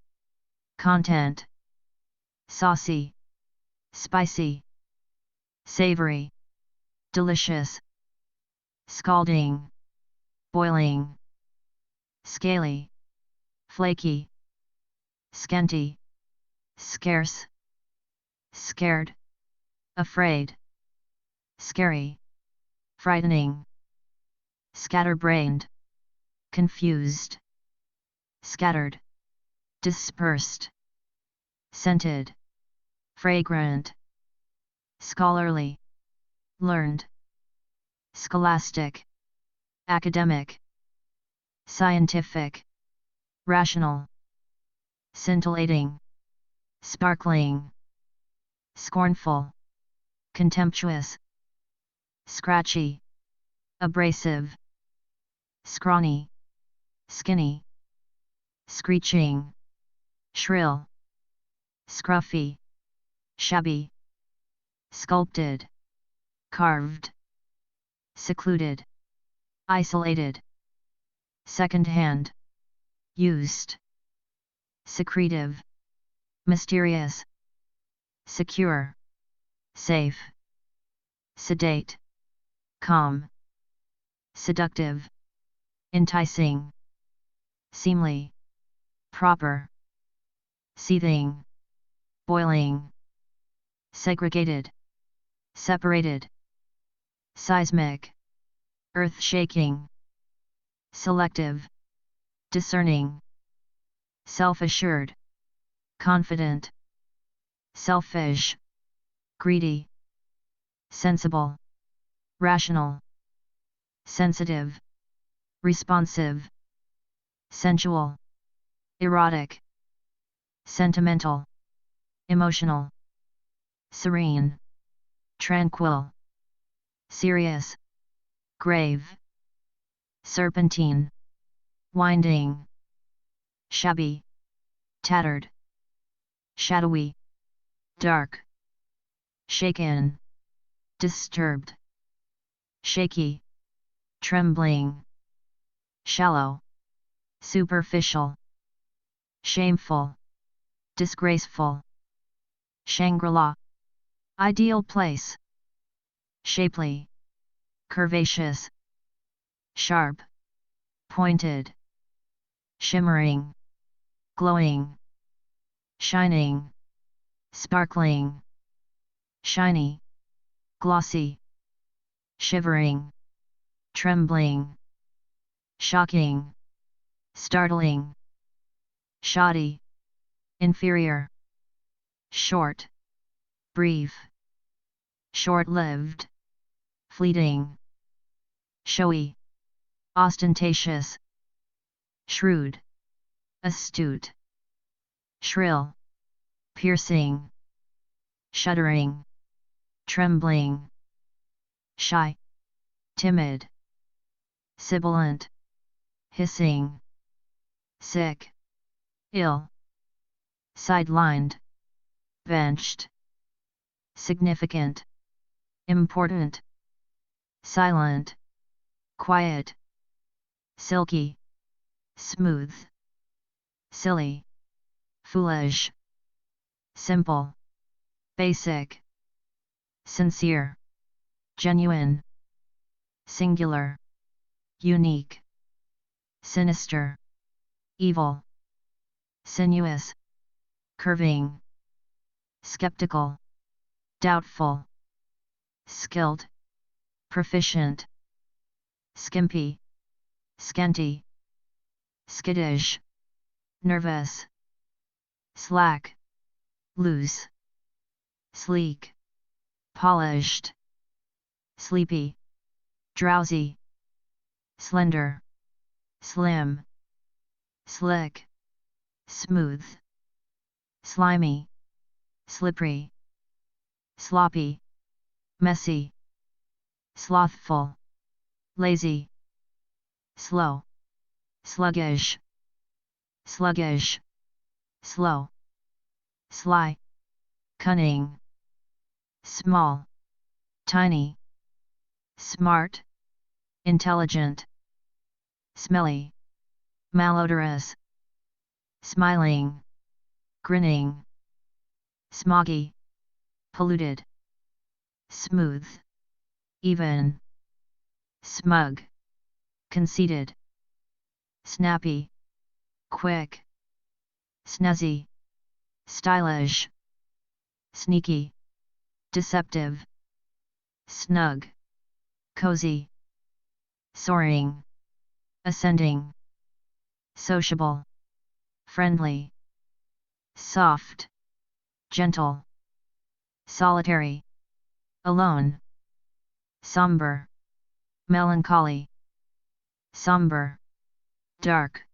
content, saucy, spicy, savory, delicious, scalding, boiling, scaly, flaky, scanty, scarce, scared, afraid, scary, frightening, scatterbrained, confused, scattered, dispersed, scented, fragrant, scholarly, learned, scholastic, academic, scientific, rational, scintillating, sparkling, scornful, contemptuous, scratchy, abrasive, scrawny, skinny, screeching, shrill, scruffy, shabby, sculpted, carved, secluded, isolated, second-hand, used, secretive, mysterious, secure, safe, sedate, calm, seductive, enticing, seemly, proper, seething, boiling, segregated, separated, seismic, earth-shaking, selective, discerning, self-assured, confident, selfish, greedy, sensible, rational, sensitive, responsive, sensual, erotic, sentimental, emotional, serene, tranquil, serious, grave, serpentine, winding, shabby, tattered, shadowy, dark, shaken, disturbed, shaky, trembling, shallow, superficial, shameful, disgraceful, Shangri-La, ideal place, shapely, curvaceous, sharp, pointed, shimmering, glowing, shining, sparkling, shiny, glossy, shivering, trembling, shocking, startling, shoddy, inferior, short, brief, short-lived, fleeting, showy, ostentatious, shrewd, astute, shrill, piercing, shuddering, trembling, shy, timid, sibilant, hissing, sick, ill, sidelined, benched, significant, important, silent, quiet, silky, smooth, silly, foolish, simple, basic, sincere, genuine, singular, unique, sinister, evil, sinuous, curving, skeptical, doubtful, skilled, proficient, skimpy, scanty, skittish, nervous, slack, loose, sleek, polished, sleepy, drowsy, slender, slim, slick, smooth, slimy, slippery, sloppy, messy, slothful, lazy, slow, sluggish, sluggish, slow, sly, cunning, small, tiny, smart, intelligent, smelly, malodorous, smiling, grinning, smoggy, polluted, smooth, even, smug, conceited, snappy, quick, snazzy, stylish, sneaky, deceptive, snug, cozy, soaring, ascending, sociable, friendly, soft, gentle, solitary, alone, somber, melancholy, somber, dark,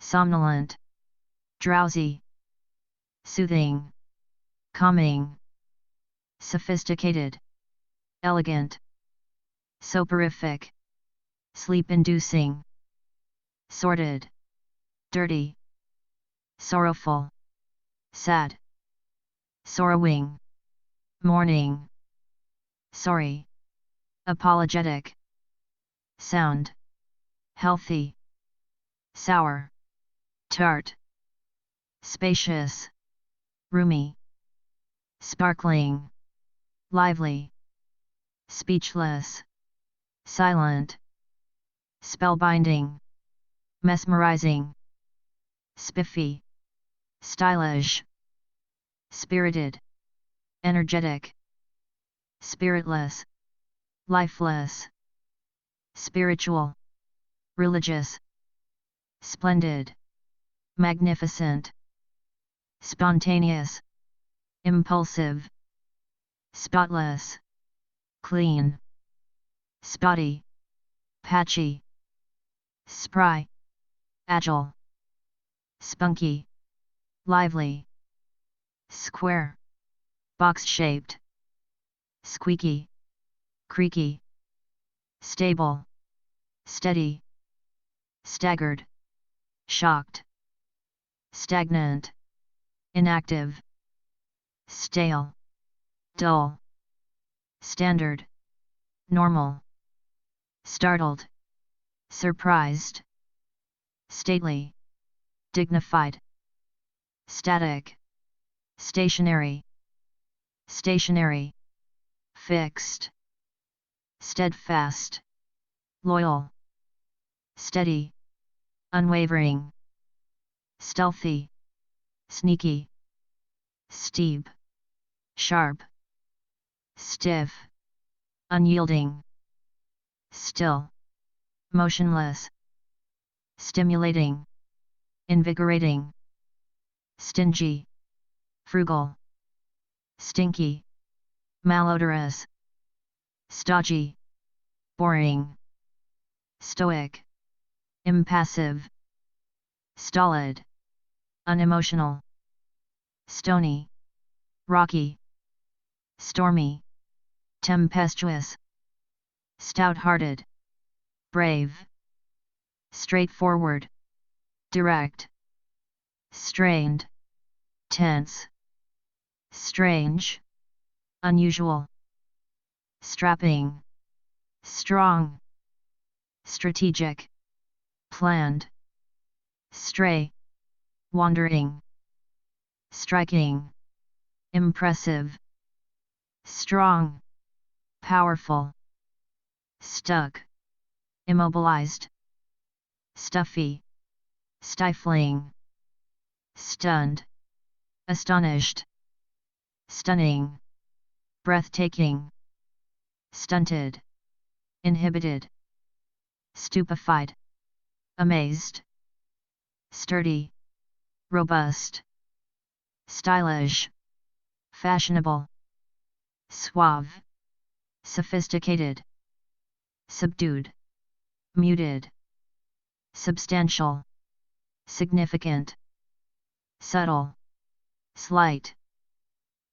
somnolent, drowsy, soothing, calming, sophisticated, elegant, soporific, sleep-inducing, sordid, dirty, sorrowful, sad, sorrowing, mourning, sorry, apologetic, sound, healthy, sour, tart, spacious, roomy, sparkling, lively, speechless, silent, spellbinding, mesmerizing, spiffy, stylish, spirited, energetic, spiritless, lifeless, spiritual, religious, splendid, magnificent, spontaneous, impulsive, spotless, clean, spotty, patchy, spry, agile, spunky, lively, square, box-shaped, squeaky, creaky, stable, steady, staggered, shocked, stagnant, inactive, stale, dull, standard, normal, startled, surprised, stately, dignified, static, stationary, stationary, fixed, steadfast, loyal, steady, unwavering, stealthy, sneaky, steep, sharp, stiff, unyielding, still, motionless, stimulating, invigorating, stingy, frugal, stinky, malodorous, stodgy, boring, stoic, impassive, stolid, unemotional, stony, rocky, stormy, tempestuous, stout-hearted, brave, straightforward, direct, strained, tense, strange, unusual, strapping, strong, strategic, planned, stray, wandering, striking, impressive, strong, powerful, stuck, immobilized, stuffy, stifling, stunned, astonished, stunning, breathtaking, stunted, inhibited, stupefied, amazed, sturdy, robust, stylish, fashionable, suave, sophisticated, subdued, muted, substantial, significant, subtle, slight,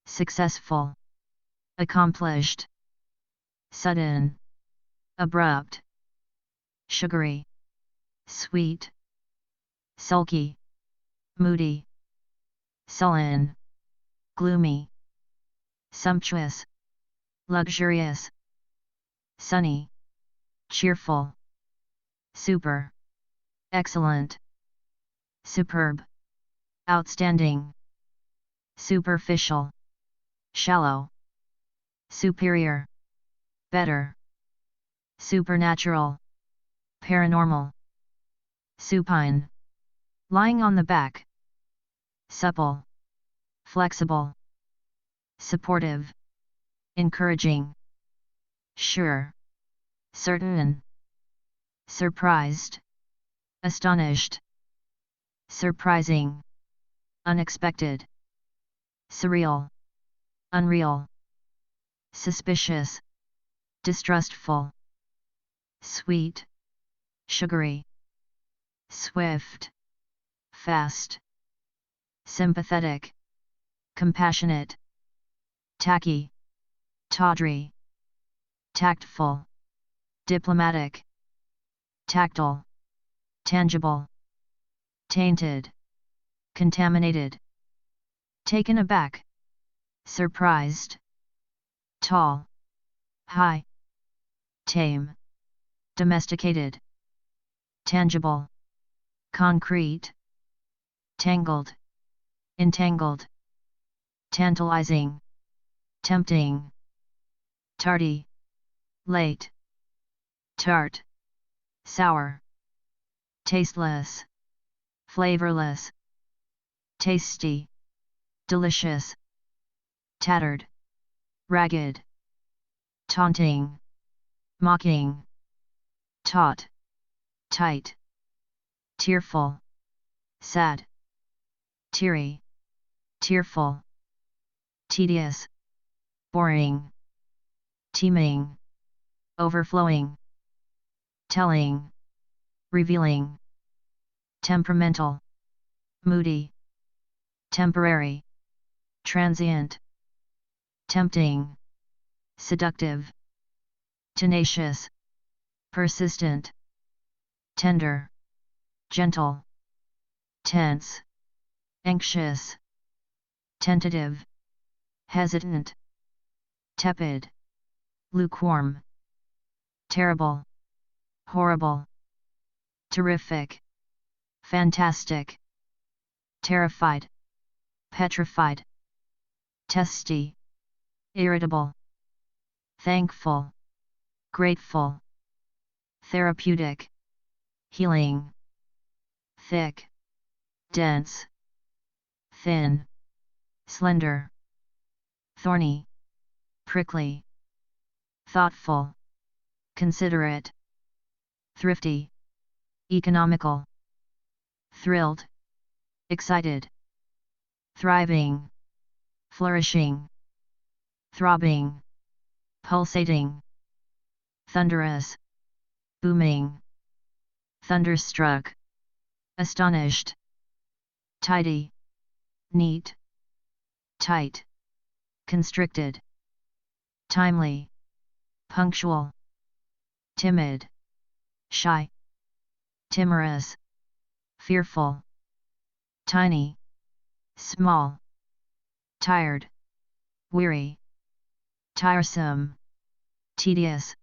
successful, accomplished, sudden, abrupt, sugary, sweet, sulky, moody, sullen, gloomy, sumptuous, luxurious, sunny, cheerful, super, excellent, superb, outstanding, superficial, shallow, superior, better, supernatural, paranormal, supine, lying on the back, supple, flexible, supportive, encouraging, sure, certain, surprised, astonished, surprising, unexpected, surreal, unreal, suspicious, distrustful, sweet, sugary, swift, fast, sympathetic, compassionate, tacky, tawdry, tactful, diplomatic, tactile, tangible, tainted, contaminated, taken aback, surprised, tall, high, tame, domesticated, tangible, concrete, tangled, entangled, tantalizing, tempting, tardy, late, tart, sour, tasteless, flavorless, tasty, delicious, tattered, ragged, taunting, mocking, taut, tight, tearful, sad, teary, tearful, tedious, boring, teeming, overflowing, telling, revealing, temperamental, moody, temporary, transient, tempting, seductive, tenacious, persistent, tender, gentle, tense, anxious, tentative, hesitant, tepid, lukewarm, terrible, horrible, terrific, fantastic, terrified, petrified, testy, irritable, thankful, grateful, therapeutic, healing, thick, dense, thin, slender, thorny, prickly, thoughtful, considerate, thrifty, economical, thrilled, excited, thriving, flourishing, throbbing, pulsating, thunderous, booming, thunderstruck, astonished, tidy, neat, tight, constricted, timely, punctual, timid, shy, timorous, fearful, tiny, small, tired, weary, tiresome, tedious,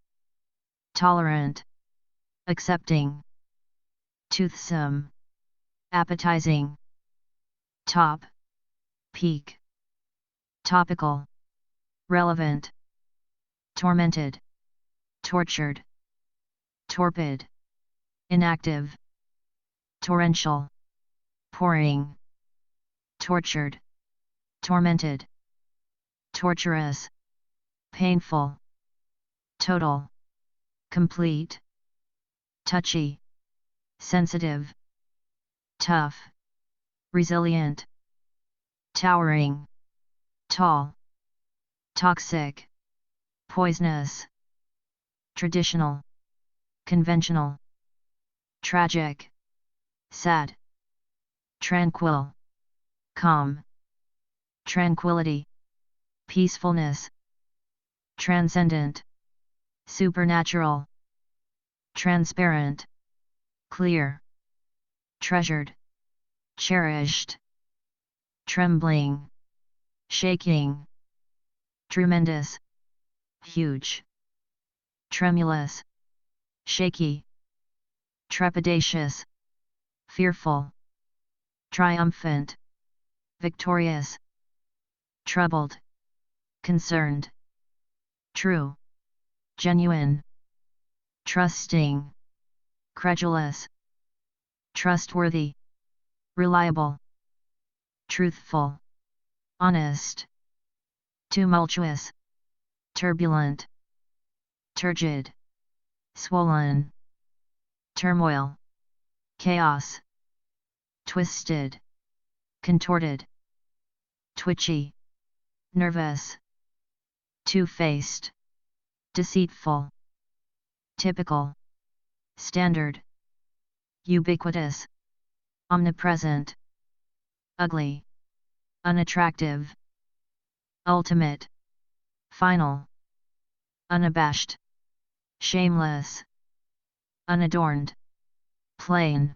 tolerant, accepting, toothsome, appetizing, top, peak, topical, relevant, tormented, tortured, torpid, inactive, torrential, pouring, tortured, tormented, torturous, painful, total, complete, touchy, sensitive, tough, resilient, towering, tall, toxic, poisonous, traditional, conventional, tragic, sad, tranquil, calm, tranquility, peacefulness, transcendent, supernatural, transparent, clear, treasured, cherished, trembling, shaking, tremendous, huge, tremulous, shaky, trepidatious, fearful, triumphant, victorious, troubled, concerned, true, genuine, trusting, credulous, trustworthy, reliable, truthful, honest, tumultuous, turbulent, turgid, swollen, turmoil, chaos, twisted, contorted, twitchy, nervous, two-faced, deceitful, typical, standard, ubiquitous, omnipresent, ugly, unattractive, ultimate, final, unabashed, shameless, unadorned, plain,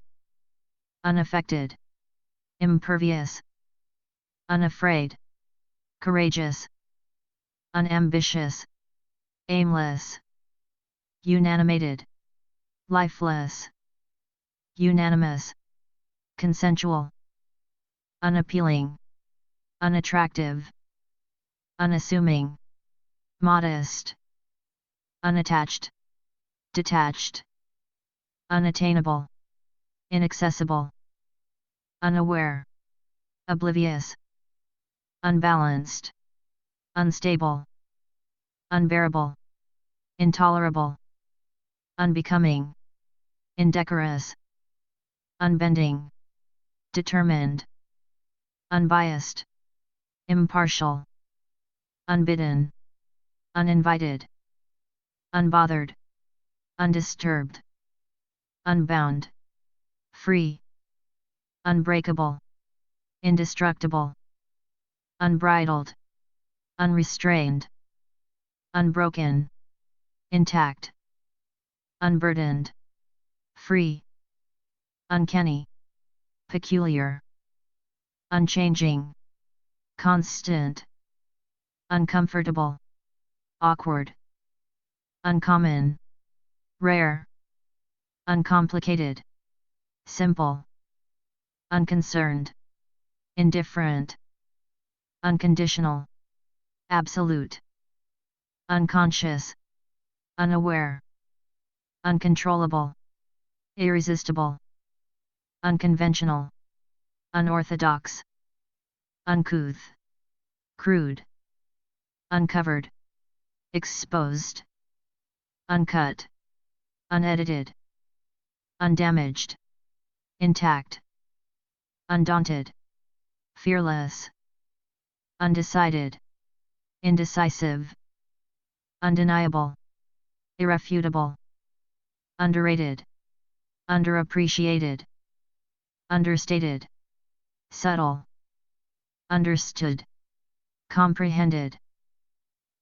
unaffected, impervious, unafraid, courageous, unambitious, aimless, unanimated, lifeless, unanimous, consensual, unappealing, unattractive, unassuming, modest, unattached, detached, unattainable, inaccessible, unaware, oblivious, unbalanced, unstable, unbearable, intolerable, unbecoming, indecorous, unbending, determined, unbiased, impartial, unbidden, uninvited, unbothered, undisturbed, unbound, free, unbreakable, indestructible, unbridled, unrestrained, unbroken, intact, unburdened, free, uncanny, peculiar, unchanging, constant, uncomfortable, awkward, uncommon, rare, uncomplicated, simple, unconcerned, indifferent, unconditional, absolute, unconscious, unaware, uncontrollable, irresistible, unconventional, unorthodox, uncouth, crude, uncovered, exposed, uncut, unedited, undamaged, intact, undaunted, fearless, undecided, indecisive, undeniable, irrefutable, underrated, underappreciated, understated, subtle, understood, comprehended,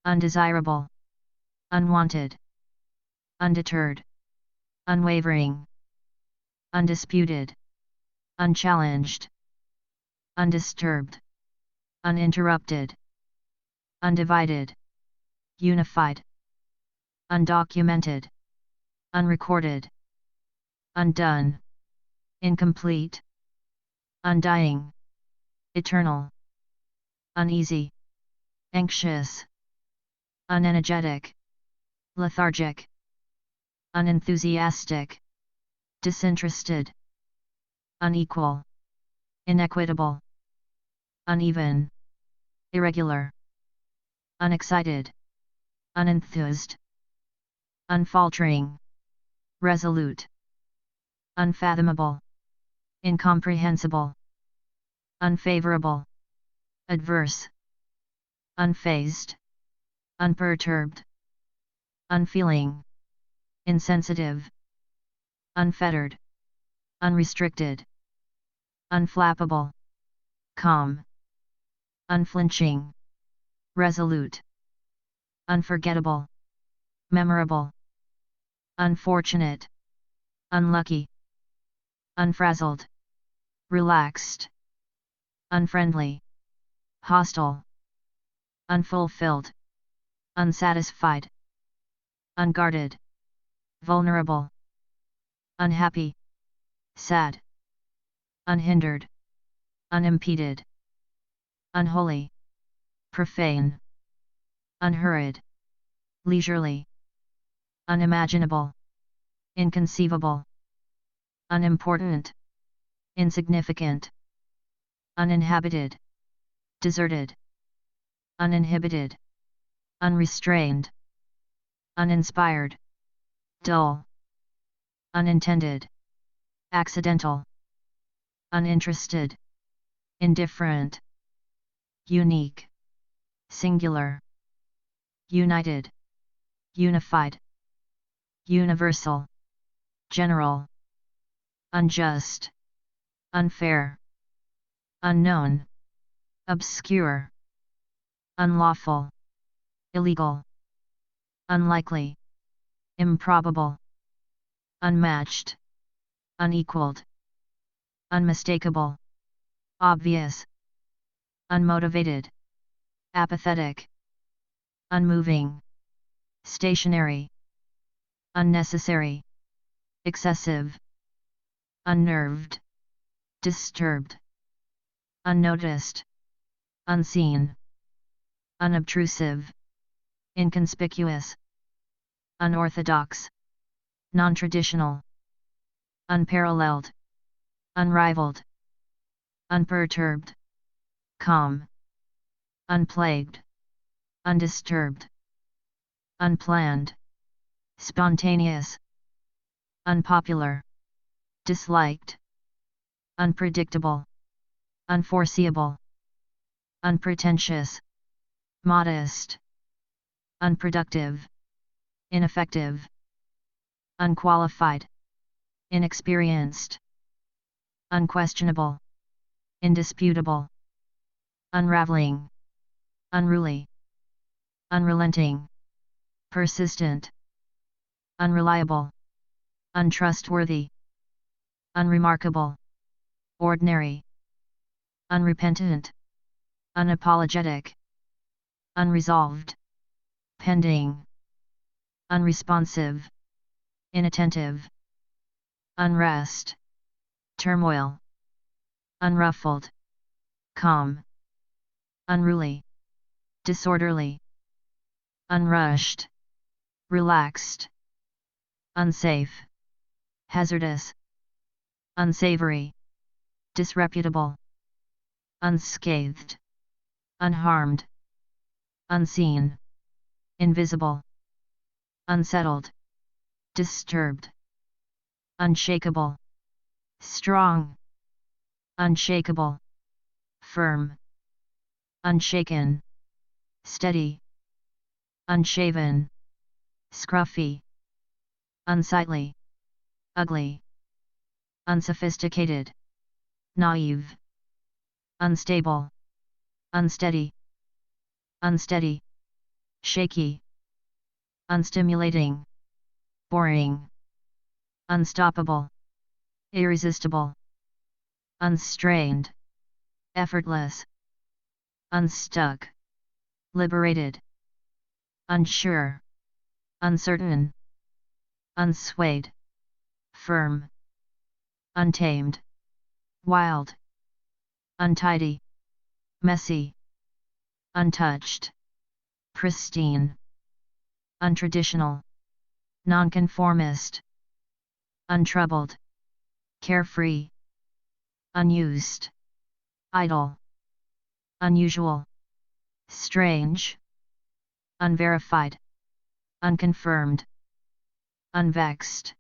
undesirable, unwanted, undeterred, unwavering, undisputed, unchallenged, undisturbed, uninterrupted, undivided, unified, undocumented, unrecorded, undone, incomplete, undying, eternal, uneasy, anxious, unenergetic, lethargic, unenthusiastic, disinterested, unequal, inequitable, uneven, irregular, unexcited, unenthused, unfaltering, resolute, unfathomable, incomprehensible, unfavorable, adverse, unfazed, unperturbed, unfeeling, insensitive, unfettered, unrestricted, unflappable, calm, unflinching, resolute, unforgettable, memorable, unfortunate, unlucky, unfrazzled, relaxed, unfriendly, hostile, unfulfilled, unsatisfied, unguarded, vulnerable, unhappy, sad, unhindered, unimpeded, unholy, profane, unhurried, leisurely, unimaginable, inconceivable, unimportant, insignificant, uninhabited, deserted, uninhibited, unrestrained, uninspired, dull, unintended, accidental, uninterested, indifferent, unique, singular, united, unified, universal, general, unjust, unfair, unknown, obscure, unlawful, illegal, unlikely, improbable, unmatched, unequaled, unmistakable, obvious, unmotivated, apathetic, unmoving, stationary, unnecessary, excessive, unnerved, disturbed, unnoticed, unseen, unobtrusive, inconspicuous, unorthodox, non-traditional, unparalleled, unrivaled, unperturbed, calm, unplagued, undisturbed, unplanned, spontaneous, unpopular, disliked, unpredictable, unforeseeable, unpretentious, modest, unproductive, ineffective, unqualified, inexperienced, unquestionable, indisputable, unraveling, unruly, unrelenting, persistent, unreliable, untrustworthy, unremarkable, ordinary, unrepentant, unapologetic, unresolved, pending, unresponsive, inattentive, unrest, turmoil, unruffled, calm, unruly, disorderly, unrushed, relaxed, unsafe, hazardous, unsavory, disreputable, unscathed, unharmed, unseen, invisible, unsettled, disturbed, unshakable, strong, unshakable, firm, unshaken, steady, unshaven, scruffy, unsightly, ugly, unsophisticated, naive, unstable, unsteady, unsteady, shaky, unstimulating, boring, unstoppable, irresistible, unstrained, effortless, unstuck, liberated, unsure, uncertain, unswayed, firm, untamed, wild, untidy, messy, untouched, pristine, untraditional, nonconformist, untroubled, carefree, unused, idle, unusual, strange, unverified, unconfirmed, unvexed,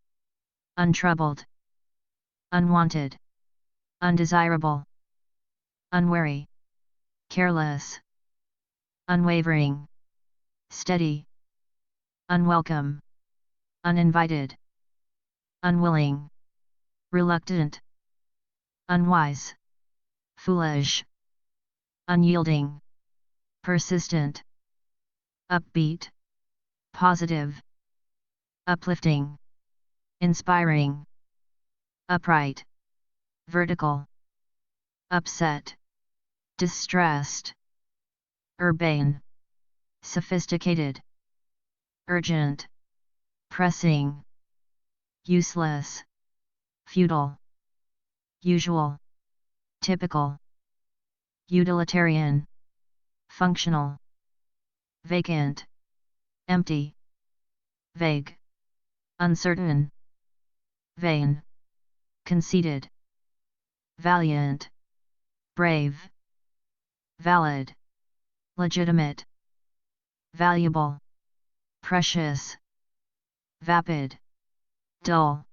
untroubled, unwanted, undesirable, unwary, careless, unwavering, steady, unwelcome, uninvited, unwilling, reluctant, unwise, foolish, unyielding, persistent, upbeat, positive, uplifting, inspiring, upright, vertical, upset, distressed, urbane, sophisticated, urgent, pressing, useless, futile, usual, typical, utilitarian, functional, vacant, empty, vague, uncertain, vain, conceited, valiant, brave, valid, legitimate, valuable, precious, vapid, dull,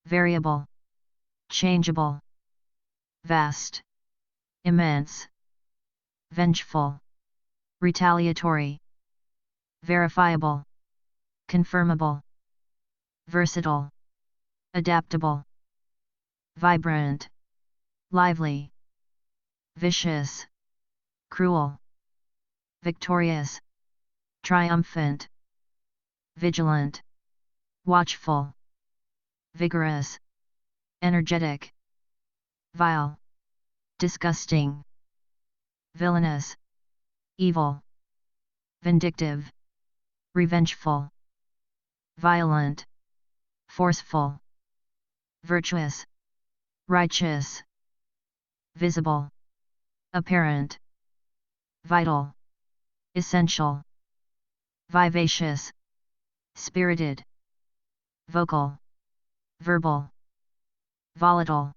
variable, changeable, vast, immense, vengeful, retaliatory, verifiable, confirmable, versatile, adaptable, vibrant, lively, vicious, cruel, victorious, triumphant, vigilant, watchful, vigorous, energetic, vile, disgusting, villainous, evil, vindictive, revengeful, violent, forceful, virtuous, righteous, visible, apparent, vital, essential, vivacious, spirited, vocal, verbal, volatile,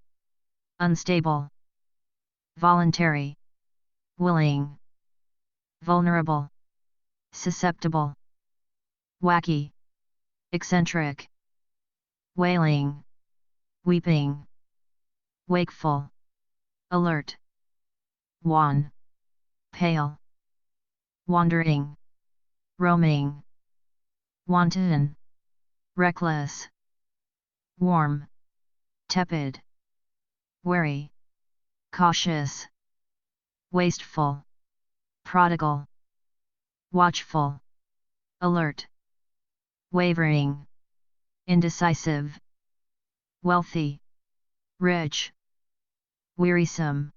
unstable, voluntary, willing, vulnerable, susceptible, wacky, eccentric, wailing, weeping, wakeful, alert, wan, pale, wandering, roaming, wanton, reckless, warm, tepid, wary, cautious, wasteful, prodigal, watchful, alert, wavering, indecisive, wealthy, rich, wearisome,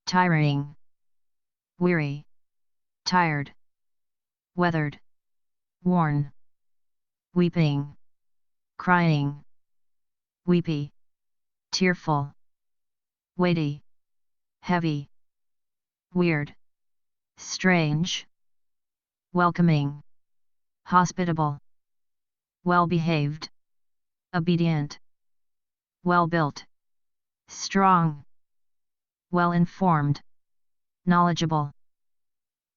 tiring, weary, tired, weathered, worn, weeping, crying, weepy, tearful, weighty, heavy, weird, strange, welcoming, hospitable, well-behaved, obedient, well-built, strong, well-informed, knowledgeable,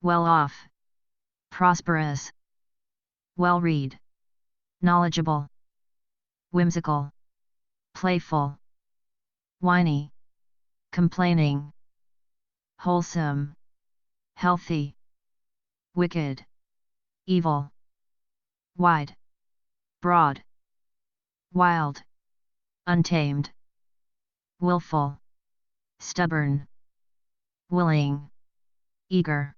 well-off, prosperous, well-read, knowledgeable, whimsical, playful, whiny, complaining, wholesome, healthy, wicked, evil, wide, broad, wild, untamed, willful, stubborn, willing, eager,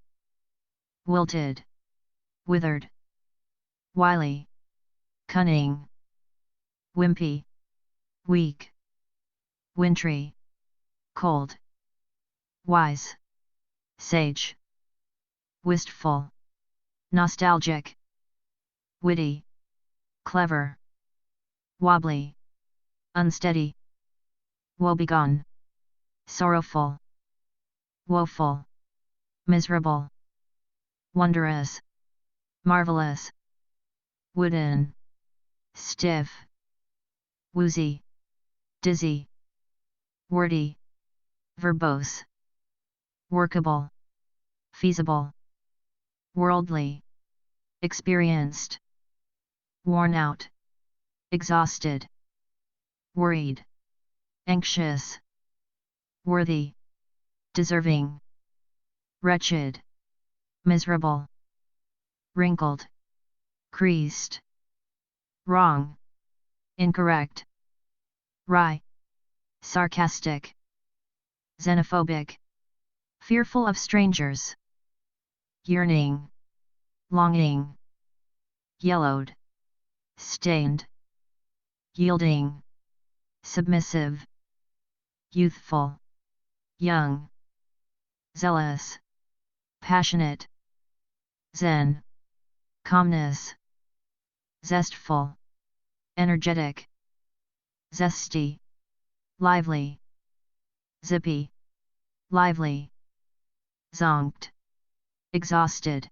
wilted, withered, wily, cunning, wimpy, weak, wintry, cold, wise, sage, wistful, nostalgic, witty, clever, wobbly, unsteady, woebegone, sorrowful, woeful, miserable, wondrous, marvelous, wooden, stiff, woozy, dizzy, wordy, verbose, workable, feasible, worldly, experienced, worn out, exhausted, worried, anxious, worthy, deserving, wretched, miserable, wrinkled, creased, wrong, incorrect, wry, sarcastic, xenophobic, fearful of strangers, yearning, longing, yellowed, stained, yielding, submissive, youthful, young, zealous, passionate, zen, calmness, zestful, energetic, zesty, lively, zippy, lively, zonked, exhausted.